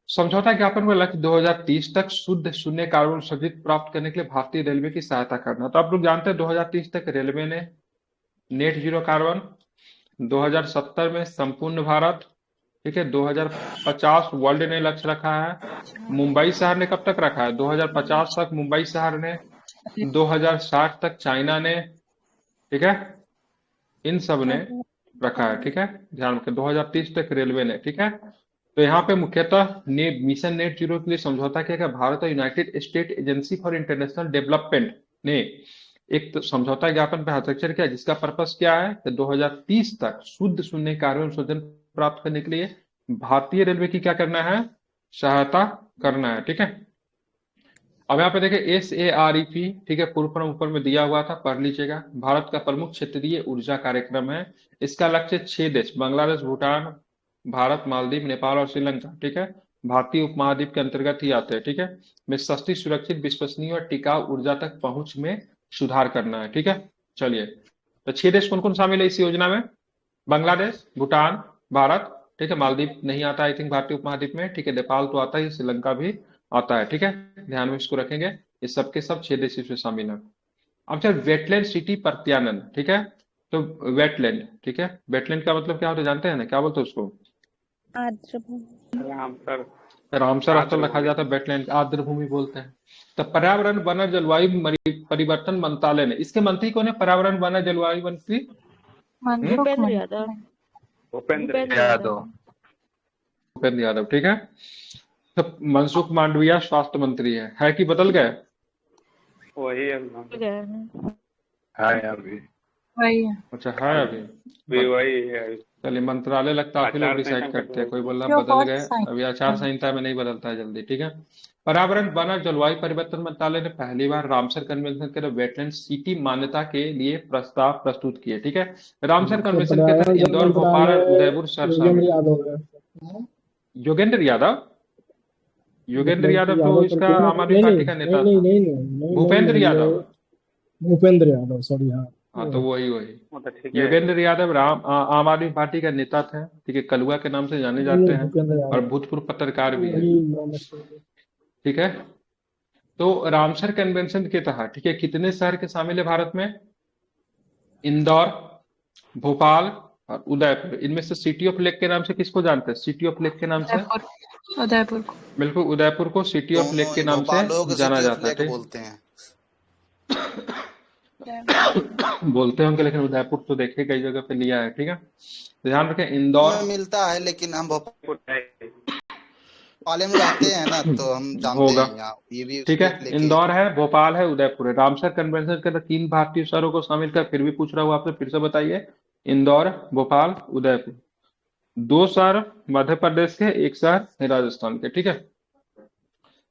समझौता ज्ञापन का लक्ष्य 2030 तक शुद्ध शून्य कार्बन उत्सर्जित प्राप्त करने के लिए भारतीय रेलवे की सहायता करना। तो आप लोग जानते हैं 2030 तक रेलवे ने नेट जीरो कार्बन, 2070 में संपूर्ण भारत, ठीक है, 2050 वर्ल्ड ने लक्ष्य रखा है। मुंबई शहर ने कब तक रखा है? 2050 तक मुंबई शहर ने, 2060 तक चाइना ने, ठीक है, इन सब ने रखा है, ठीक है। ध्यान रखें, 2030 तक रेलवे ने, ठीक है। तो यहाँ पे मुख्यतः मिशन नेट जीरो के लिए समझौता किया गया। भारत और United state agency for international development ने एक तो समझौता ज्ञापन पर हस्ताक्षर किया, जिसका पर्पस क्या है कि 2030 तक शुद्ध शून्य कार्बन उत्सर्जन प्राप्त करने के लिए भारतीय रेलवे की क्या करना है? सहायता करना है, ठीक है। अब यहाँ पे देखें SAREP, ठीक है, पूर्व क्रम ऊपर में दिया हुआ था, पढ़ लीजिएगा। भारत का प्रमुख क्षेत्रीय ऊर्जा कार्यक्रम है। इसका लक्ष्य 6 देश, बांग्लादेश, भूटान, भारत, मालदीव, नेपाल और श्रीलंका, ठीक है, भारतीय उपमहाद्वीप के अंतर्गत ही आते हैं, ठीक है, में सस्ती, सुरक्षित, विश्वसनीय और टिकाऊ ऊर्जा तक पहुंच में सुधार करना है, ठीक है। चलिए, तो 6 देश कौन कौन शामिल है इस योजना में? बांग्लादेश, भूटान, भारत, ठीक है, मालदीव नहीं आता आई थिंक भारतीय उपमहाद्वीप में, ठीक है, नेपाल तो आता है, श्रीलंका भी आता है, ठीक है। ध्यान में इसको रखेंगे, ये सबके सब 6 देश इसमें शामिल है। अब चल वेटलैंड सिटी प्रत्यानन, ठीक है। तो वेटलैंड, ठीक है, वेटलैंड का मतलब क्या होता है जानते हैं ना? क्या बोलते हैं उसको? आर्द्र भूमि। रामसर। रामसर स्थल रखा जाता है, वेटलैंड आर्द्र भूमि बोलते हैं। तो पर्यावरण वन और जलवायु परिवर्तन मंत्रालय ने, इसके मंत्री कौन है? पर्यावरण वन और जलवायु मंत्री भूपेंद्र यादव। भूपेंद्र यादव। भूपेंद्र यादव, ठीक है। तो मनसुख मांडविया स्वास्थ्य मंत्री है कि बदल गए? वही है अभी। वही है। अच्छा, है अभी भी वही है। चलिए, मंत्रालय लगता है आप ही लोग डिसाइड करते हैं। कोई बोल रहा बदल गए, अभी आचार संहिता में नहीं बदलता है जल्दी, ठीक है। पर्यावरण वन और जलवायु परिवर्तन मंत्रालय ने पहली बार रामसर कन्वेंशन के वेटलैंड सिटी मान्यता के लिए प्रस्ताव प्रस्तुत किए, ठीक है। रामसर कन्वेंशन के तहत इंदौर, भोपाल और उदयपुर शहर शामिल। योगेंद्र यादव, योगेंद्र यादव तो इसका आम आदमी पार्टी का नेता था। भूपेंद्र यादव, भूपेंद्र यादव, सॉरी, हाँ तो वही योगेंद्र यादव आम आदमी पार्टी का नेता थे, ठीक है, कलुआ के नाम से जाने जाते हैं और भूतपूर्व पत्रकार भी है, ठीक है। तो रामसर कन्वेंशन के तहत, ठीक है, कितने शहर के शामिल है भारत में? इंदौर, भोपाल और उदयपुर। इनमें से सिटी ऑफ लेक के नाम से किसको जानते हैं? सिटी ऑफ लेक के नाम से उदयपुर उदयपुर को। बिल्कुल, उदयपुर को सिटी ऑफ लेक दोनों के ही नाम से भोपाल को जाना सिटी ऑफ जाता है, लेक ठीक। बोलते हैं। बोलते होंगे, लेकिन उदयपुर तो देखे कई जगह पे लिया है, ठीक है। ध्यान रखें, इंदौर हमें मिलता है, लेकिन हम भोपाल में रहते हैं ना, तो हम जानते होगा, हैं यहाँ ये भी ठीक उसको है। लेके। इंदौर है, भोपाल है, उदयपुर है। रामसर कन्वेंशन के अंदर 3 भारतीय शहरों को शामिल कर, फिर भी पूछ रहा हूँ आपसे, फिर से बताइए। इंदौर, भोपाल, उदयपुर। 2 शहर मध्य प्रदेश के, 1 शहर राजस्थान के, ठीक है।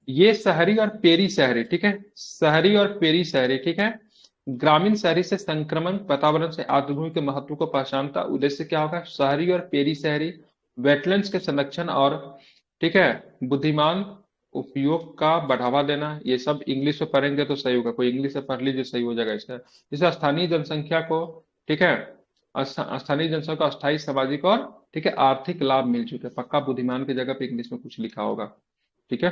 ये शहरी और पेरी शहरी, ठीक है। शहरी और पेरी शहरी, ठीक है। ग्रामीण शहरी से संक्रमण, वातावरण से आर्द्रभूमि के महत्व को पहचानता। उद्देश्य क्या होगा? शहरी और पेरी शहरी वेटलैंड्स के संरक्षण और, ठीक है, बुद्धिमान उपयोग का बढ़ावा देना। ये सब इंग्लिश में पढ़ेंगे तो सही होगा, कोई इंग्लिश से पढ़ लीजिए, सही हो जाएगा इसका। जिससे स्थानीय जनसंख्या को, ठीक है, स्थानीय जनसंख्या को अस्थायी सामाजिक और, ठीक है, आर्थिक लाभ मिल चुके। पक्का बुद्धिमान की जगह पे इंग्लिश में कुछ लिखा होगा, ठीक है।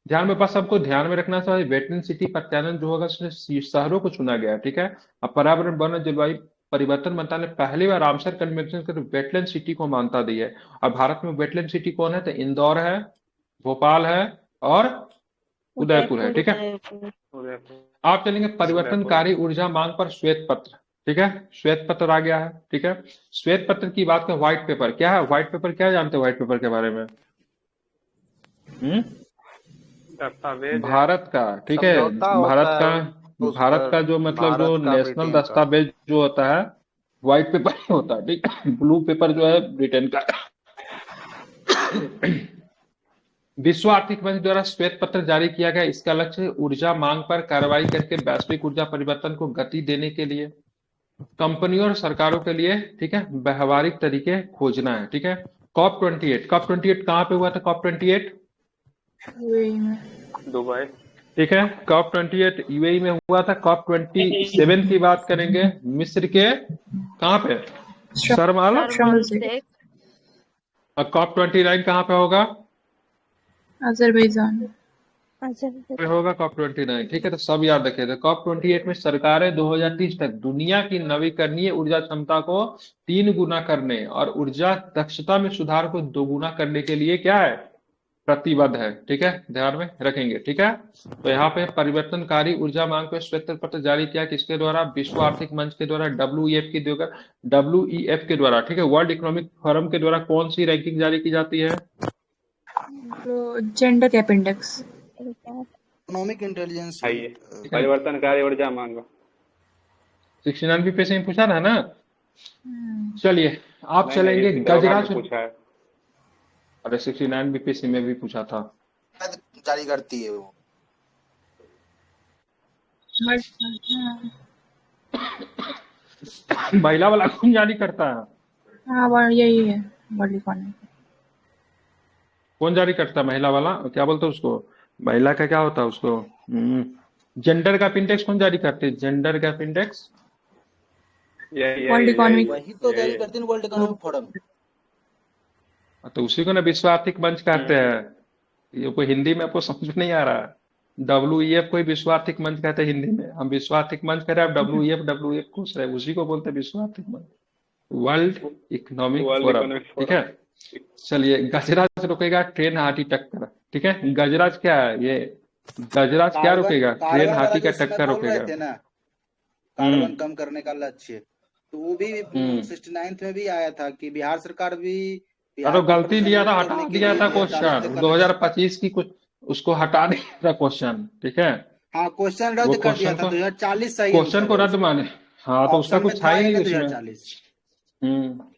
ध्यान में, बस सबको ध्यान में रखना चाहिए, वेटलैंड सिटी प्रत्यायन जो होगा उसमें शहरों को चुना गया, ठीक है। अब पर्यावरण, वन और जलवायु परिवर्तन मंत्रालय ने पहली बार रामसर कन्वेंशन के वेटलैंड सिटी को मान्यता दी है। और भारत में वेटलैंड सिटी कौन है? तो इंदौर है, भोपाल है और उदयपुर है, ठीक है। आप चलेंगे परिवर्तनकारी ऊर्जा मांग पर श्वेत पत्र, ठीक है। श्वेत पत्र आ गया है, ठीक है। श्वेत पत्र की बात करें, व्हाइट पेपर क्या है? व्हाइट पेपर क्या जानते हैं व्हाइट पेपर के बारे में? दस्तावेज भारत का, ठीक है, भारत का जो मतलब जो नेशनल दस्तावेज जो होता है व्हाइट पेपर होता है, ठीक है। ब्लू पेपर जो है ब्रिटेन का। विश्व आर्थिक मंच द्वारा श्वेत पत्र जारी किया गया। इसका लक्ष्य ऊर्जा मांग पर कार्रवाई करके वैश्विक ऊर्जा परिवर्तन को गति देने के लिए कंपनियों और सरकारों के लिए, ठीक है, व्यवहारिक तरीके खोजना है, ठीक है। COP28 कहाँ पे हुआ था? COP28 यूएई में, दुबई, ठीक है। COP28 यूएई में हुआ था। COP27 की बात करेंगे, मिस्र के कहाँ पे? शर्म आल शेख, और COP29 कहाँ पे होगा? अजरबैजान पे होगा COP29, ठीक है। तो सब याद रखे थे। COP28 में सरकारें 2030 तक दुनिया की नवीकरणीय ऊर्जा क्षमता को 3 गुना करने और ऊर्जा दक्षता में सुधार को 2 गुना करने के लिए क्या है? प्रतिबद्ध है, ठीक है। ध्यान में रखेंगे, ठीक है। तो यहाँ पे परिवर्तनकारी ऊर्जा मांग पे श्वेत पत्र जारी किया किसके द्वारा? विश्व आर्थिक मंच के द्वारा, WEF के द्वारा, ठीक है। वर्ल्ड इकोनॉमिक फोरम के द्वारा कौन सी रैंकिंग जारी की जाती है? Gender gap index, economic intelligence, परिवर्तनकारी ऊर्जा मांग। 69 पे से पूछा था ना। चलिए आप चलेंगे गजराज। पूछा है, अरे 69 बीपीएससी में भी पूछा था। जारी करती है वो। महिला वाला कौन जारी करता है? हाँ यही है, वर्ल्ड इकोनॉमिक। कौन जारी करता है महिला वाला? क्या बोलते हैं उसको? महिला का क्या होता है उसको? जेंडर गैप इंडेक्स कौन जारी करते हैं? Gender gap index world economic, वही तो जारी करते हैं, वर्ल्ड इकोनॉमिक फोरम। तो उसी को ना विश्व आर्थिक मंच कहते हैं। ये कोई हिंदी में आपको समझ में नहीं आ रहा है। WEF को ही विश्व आर्थिक मंच कहते हैं हिंदी में। हम विश्व आर्थिक मंच कह रहे हैं, आप WEF पूछ रहे हैं, उसी को बोलते हैं विश्व आर्थिक मंच, वर्ल्ड इकोनॉमिक फोरम, ठीक है। चलिए, गजराज रुकेगा, ट्रेन हाथी टक्कर, ठीक है। गजराज क्या है? ये गजराज क्या रुकेगा? ट्रेन हाथी का टक्कर रुकेगा। कार्बन कम करने का लक्ष्य, तो वो भी 69 में भी आया था कि बिहार सरकार भी अरे गलती लिया था, हटा दिया था क्वेश्चन 2025 की, कुछ उसको हटा दिया था क्वेश्चन, ठीक है। हाँ, क्वेश्चन रद्द कर दिया था। 2040 सही क्वेश्चन को रद्द माने। हाँ, तो उसका कुछ था ही नहीं उसमें। 2040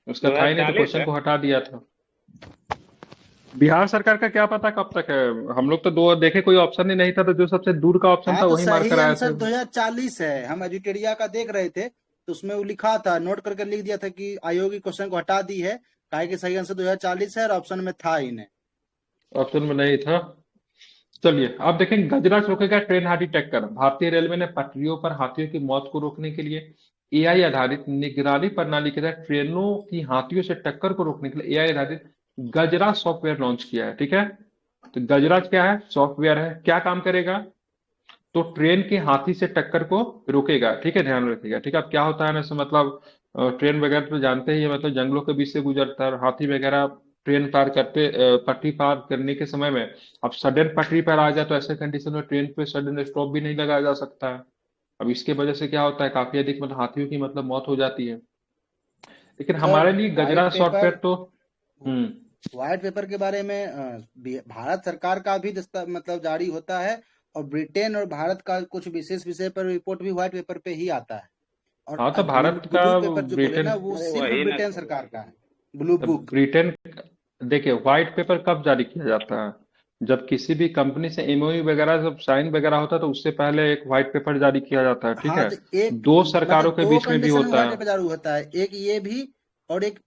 उसका था ही नहीं, तो क्वेश्चन को हटा दिया था। बिहार सरकार का क्या पता कब तक है। हम लोग तो दो देखे, कोई ऑप्शन ही नहीं था, तो जो सबसे दूर का ऑप्शन था वही मार कर आया था। 2040 है। हम एडिटोरिया का देख रहे थे, तो उसमें वो लिखा था, नोट करके लिख दिया था कि आयोग की क्वेश्चन को हटा दी है, काहे कि सही आंसर 2040 है और ऑप्शन में था ही नहीं, ऑप्शन में नहीं था। चलिए आप देखें, गजराज रोकेगा ट्रेन हाथी टक्कर। भारतीय रेलवे ने पटरियों पर हाथियों की मौत को रोकने के लिए AI आधारित निगरानी प्रणाली के तहत ट्रेनों की हाथियों से टक्कर को रोकने के लिए AI आधारित गजराज सॉफ्टवेयर लॉन्च किया है, ठीक है। तो गजराज क्या है? सॉफ्टवेयर है। क्या काम करेगा? तो ट्रेन की हाथी से टक्कर को रोकेगा, ठीक है, ध्यान रखिएगा, ठीक है। अब क्या होता है ना, से मतलब ट्रेन वगैरह तो जानते ही है, मतलब जंगलों के बीच से गुजरता है, और हाथी वगैरह ट्रेन पार करते पटरी पार करने के समय में अब सडन पटरी पर आ जाए तो ऐसे कंडीशन में ट्रेन पे सडन स्टॉप भी नहीं लगाया जा सकता है। अब इसके वजह से क्या होता है, काफी अधिक मतलब हाथियों की मतलब मौत हो जाती है। लेकिन सर हमारे लिए गजरा व्हाइट सॉफ्टवेयर पेपर तो हम्म व्हाइट पेपर के बारे में भारत सरकार का भी मतलब जारी होता है, और ब्रिटेन और भारत का कुछ विशेष विषय पर रिपोर्ट भी व्हाइट पेपर पे ही आता है। और हाँ, तो ब्लू भारत का ब्लू पेपर जो बोले ब्रिटेन ना, वो सिर्फ वही ना। ब्रिटेन सरकार का है, ब्लू बुक। ब्रिटेन देखिए, व्हाइट पेपर कब जारी किया जाता है, जब किसी भी कंपनी से एमओयू वगैरह जब साइन वगैरह होता है तो उससे पहले एक व्हाइट पेपर जारी किया जाता है, ठीक हाँ, है। तो एक दो मतलब सरकारों के दो बीच में भी कंडीशन में होता व्हाइट है। पेपर जारी होता है, एक ये भी और एक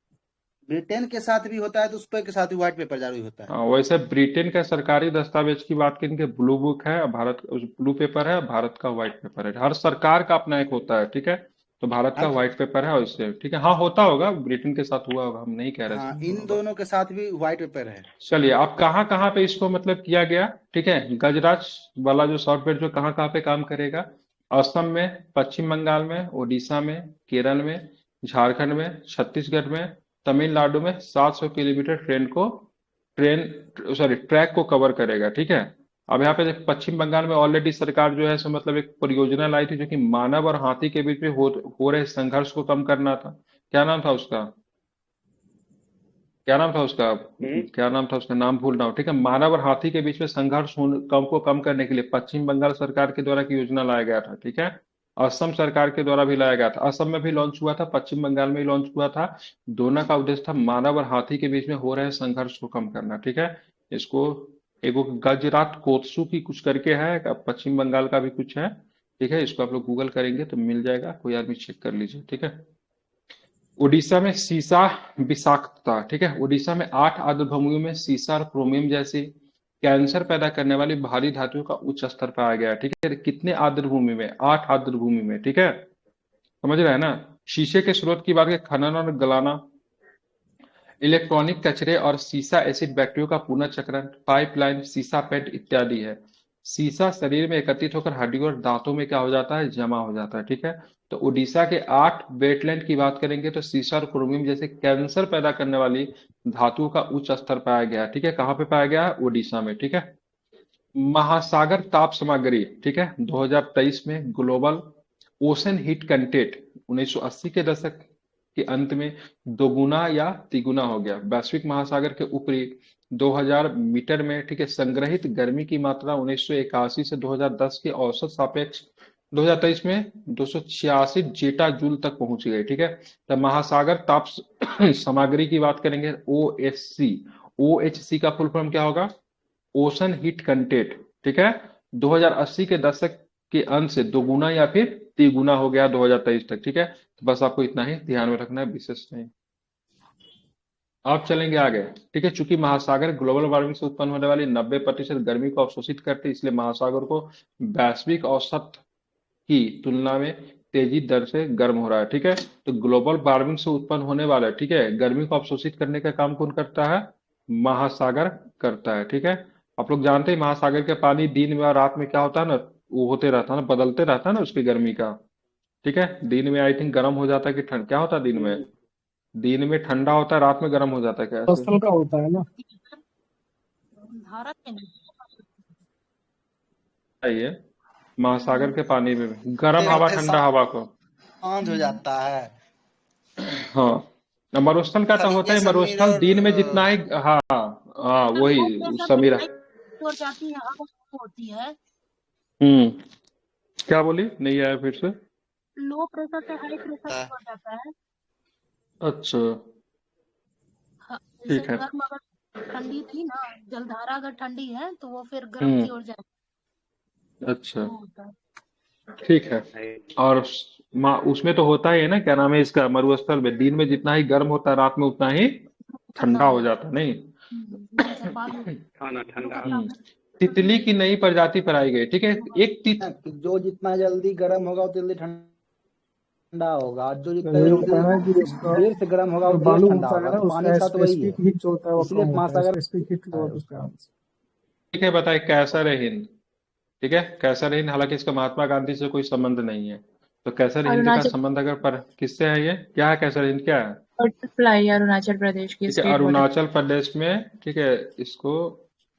ब्रिटेन के साथ भी होता है, तो उस पर के साथ भी व्हाइट पेपर जारी होता है। वैसे ब्रिटेन का सरकारी दस्तावेज की बात करेंगे, ब्लू बुक है, भारत ब्लू पेपर है, भारत का व्हाइट पेपर है। हर सरकार का अपना एक होता है, ठीक है। तो भारत हाँ का व्हाइट पेपर है, और इससे ठीक है, हाँ होता होगा, ब्रिटेन के साथ हुआ होगा, हम नहीं कह रहे हाँ, इसमें इन होगा। दोनों के साथ भी व्हाइट पेपर है। चलिए, आप कहाँ कहाँ पे इसको मतलब किया गया, ठीक है, गजराज वाला जो सॉफ्टवेयर जो कहाँ कहाँ पे काम करेगा। असम में, पश्चिम बंगाल में, उड़ीसा में, केरल में, झारखंड में, छत्तीसगढ़ में, तमिलनाडु में 700 किलोमीटर ट्रैक को कवर करेगा, ठीक है। अब यहाँ पे पश्चिम बंगाल में ऑलरेडी सरकार जो है सो मतलब एक परियोजना लाई थी जो कि मानव और हाथी के बीच में हो रहे संघर्ष को कम करना था। क्या नाम था उसका, क्या नाम था उसका, क्या नाम था उसका, नाम भूल रहा हूँ, ठीक है। मानव और हाथी के बीच में संघर्ष कम को कम करने के लिए पश्चिम बंगाल सरकार के द्वारा की योजना लाया गया था, ठीक है। असम सरकार के द्वारा भी लाया गया था, असम में भी लॉन्च हुआ था, पश्चिम बंगाल में भी लॉन्च हुआ था। दोनों का उद्देश्य था मानव और हाथी के बीच में हो रहे संघर्ष को कम करना, ठीक है। इसको एगो गजरात कोत्सू की कुछ करके है, पश्चिम बंगाल का भी कुछ है, ठीक है। इसको आप लोग गूगल करेंगे तो मिल जाएगा, कोई आदमी चेक कर लीजिए, ठीक है। उड़ीसा में सीसा विषाक्तता, ठीक है। उड़ीसा में 8 आर्द्रभूमियों में सीसा और क्रोमियम जैसी कैंसर पैदा करने वाली भारी धातुओं का उच्च स्तर पाया गया है, ठीक है। कितने आर्द्रभूमि में, 8 आर्द्रभूमि में, ठीक है, समझ रहे हैं ना। शीशे के स्रोत की बात करें, खनन और गलाना, इलेक्ट्रॉनिक कचरे और सीसा एसिड बैक्टीरिया का पुनर्चक्रण, पाइपलाइन, सीसा पेंट इत्यादि है। सीसा शरीर में एकत्रित होकर हड्डियों और दांतों में क्या हो जाता है, जमा हो जाता है, ठीक है। तो उड़ीसा के 8 वेटलैंड की बात करेंगे तो सीसा और क्रोमियम जैसे कैंसर पैदा करने वाली धातुओं का उच्च स्तर पाया गया है, ठीक है। कहाँ पे पाया गया है, उड़ीसा में, ठीक है। महासागर ताप सामग्री, ठीक है, 2023 में ग्लोबल ओशन हीट कंटेंट 1980 के दशक के अंत में दोगुना या तिगुना हो गया। वैश्विक महासागर के ऊपरी 2000 मीटर में, ठीक है, संग्रहित गर्मी की मात्रा 1981 से 2010 के औसत सापेक्ष 2023 में 286 जेटा जूल तक पहुंच गई, ठीक है। तो महासागर ताप सामग्री की बात करेंगे, ओएचसी, ओएचसी का फुल फॉर्म क्या होगा, ओशन हीट कंटेंट, ठीक है। 2080 के दशक के अंत से दोगुना या फिर तिगुना हो गया 2023 तक, ठीक है। तो बस आपको इतना ही ध्यान में रखना है, विशेष नहीं। अब चलेंगे आगे, ठीक है। चूंकि महासागर ग्लोबल वार्मिंग से उत्पन्न होने वाली 90% गर्मी को अवशोषित करते हैं, इसलिए महासागर को वैश्विक औसत की तुलना में तेजी दर से गर्म हो रहा है, ठीक है। तो ग्लोबल वार्मिंग से उत्पन्न होने वाला, ठीक है, गर्मी को अवशोषित करने का काम कौन करता है, महासागर करता है, ठीक है। आप लोग जानते हैं महासागर के पानी दिन में और रात में क्या होता है ना, वो होते रहता है ना, बदलते रहता है ना उसकी गर्मी का, ठीक है। दिन में आई थिंक गर्म हो जाता है कि ठंड, क्या होता है दिन में, दिन में ठंडा होता है, रात में गर्म हो जाता है, क्या ऐसे स्थल का होता है ना। भारत में नहीं। है महासागर के पानी में भी गर्म हवा ठंडा हवा को, शांत हो जाता है। हाँ। मरुस्थल का तो होता ये है, सब मरुस्थल मिरर दिन में जितना ही, हाँ हाँ लो वही प्रेशर पे समीरा, हाई हो जाती है, हवा होती है। क्या बोली, नहीं आया फिर से। लो प्रेशर से हाई प्रेशर हो जाता है। अच्छा, हाँ, जैसे ठीक है। गर्म अगर ठंडी थी ना, जलधारा अगर ठंडी है तो वो फिर गर्म की ओर जाए, अच्छा, वो होता है। ठीक है। और उसमें तो होता ही है ना, क्या नाम है इसका, मरुस्थल में दिन में जितना ही गर्म होता है, रात में उतना ही ठंडा हो जाता है, नहीं। जैसे बालू खाना ठंडा। तितली की नई प्रजाति पर आई गई, ठीक है। एक जो जितना जल्दी गर्म होगा उतना जल्दी ठंडा होगा, जो जितना ये होता है ना कि उसका देर से गर्म होगा जो वो देर बालू ठंडा होता है होगा। ना, तो पानी के उसका साथ वही है, स्पेसिफिक हीट जो होता है वो इसलिए कम होता है, महासागर स्पेसिफिक हीट बहुत उसका। ठीक है, बताए कैसा है हिंद। ठीक है। कैसर हिंद, हालांकि इसका महात्मा गांधी से कोई संबंध नहीं है। तो कैसर हिंद का अरुणाचल संबंध अगर पर किससे है, ये क्या है कैसर हिंद, क्या है? बटरफ्लाई अरुणाचल प्रदेश की ठीक है, स्टेट बटरफ्लाई। अरुणाचल प्रदेश में, ठीक है, इसको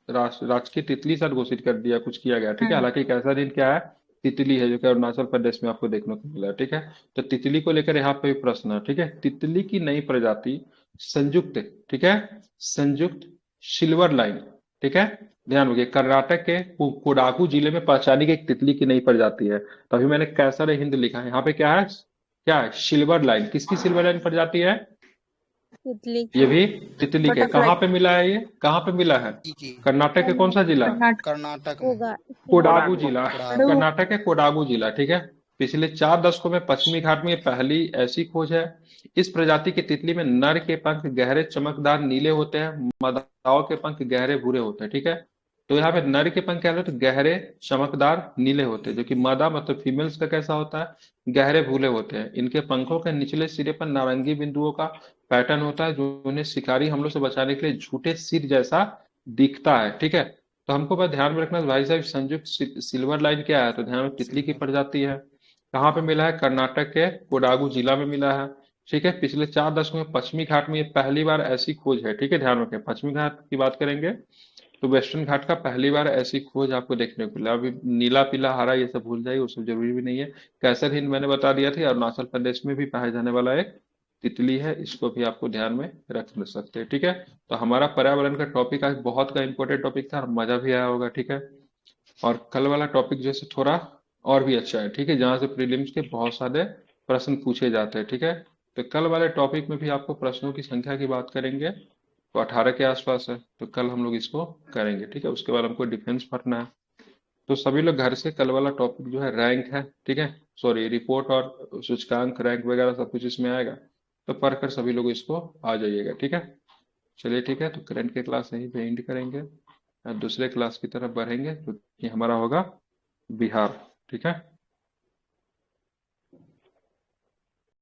राजकीय तितली सर घोषित कर दिया, कुछ किया गया, ठीक है। हालांकि कैसर हिंद क्या है? तितली है, जो कि अरुणाचल प्रदेश में आपको देखने को मिला है, ठीक है। तो तितली को लेकर यहाँ पे भी प्रश्न है, ठीक है। तितली की नई प्रजाति संयुक्त, ठीक है, संयुक्त सिल्वर लाइन, ठीक है। ध्यान रखिए, कर्नाटक के कोडागू जिले में पहचानी गई एक तितली की नई प्रजाति है। तो अभी मैंने कैसर हिंद लिखा है, यहाँ पे क्या है, क्या है? Silver line. किसकी सिल्वर लाइन प्रजाति है? तितली ये भी तितली के। बटरफ्लाई कहाँ पे मिला है, ये कहाँ पे मिला है? की कर्नाटक के कौन सा जिला? कर्नाटक। कर्नाटक में होगा। कोडागू जिला, कोडागू। कर्नाटक के कोडागू जिला, ठीक है। पिछले 4 दशकों में पश्चिमी घाट में ये पहली ऐसी खोज है। इस प्रजाति की तितली में नर के पंख गहरे चमकदार नीले होते हैं, मादाओं के पंख गहरे भूरे होते हैं, ठीक है। तो यहाँ पे नर के पंख क्या होते हैं? गहरे चमकदार नीले होते हैं, जो कि मादा मतलब फीमेल्स का कैसा होता है? गहरे भूरे होते हैं। इनके पंखों के निचले सिरे पर नारंगी बिंदुओं का पैटर्न होता है, जो उन्हें शिकारी हमलों से बचाने के लिए झूठे सिर जैसा दिखता है, ठीक है। तो हमको बस ध्यान में रखना भाई साहब, संयुक्त सिल्वर लाइन क्या है? तो ध्यान में, तितली की प्रजाति है। कहाँ पे मिला है? कर्नाटक के कोडागू जिला में मिला है, ठीक है। पिछले 4 दशकों में पश्चिमी घाट में ये पहली बार ऐसी खोज है, ठीक है। ध्यान रखें, पश्चिमी घाट की बात करेंगे तो वेस्टर्न घाट का पहली बार ऐसी खोज आपको देखने को मिला। अभी नीला पीला हरा ये सब भूल जाइए, वो सब जरूरी भी नहीं है। कैसर हिंद मैंने बता दिया था, अरुणाचल प्रदेश में भी पाया जाने वाला एक तितली है, इसको भी आपको ध्यान में रख सकते हैं, ठीक है। तो हमारा पर्यावरण का टॉपिक आज बहुत का इंपॉर्टेंट टॉपिक था और मजा भी आया होगा, ठीक है। और कल वाला टॉपिक जैसे थोड़ा और भी अच्छा है, ठीक है, जहाँ से प्रीलिम्स के बहुत सारे प्रश्न पूछे जाते हैं, ठीक है। तो कल वाले टॉपिक में भी आपको प्रश्नों की संख्या की बात करेंगे, तो 18 के आसपास है, तो कल हम लोग इसको करेंगे, ठीक है। उसके बाद हमको डिफेंस भरना है। तो सभी लोग घर से कल वाला टॉपिक जो है रैंक है, ठीक है, सॉरी रिपोर्ट और सूचकांक रैंक वगैरह सब कुछ इसमें आएगा, तो पढ़कर सभी लोग इसको आ जाइएगा, ठीक है। चलिए ठीक है, तो करंट के क्लास यहीं पे एंड करेंगे और दूसरे क्लास की तरफ बढ़ेंगे, जो कि हमारा होगा बिहार, ठीक है।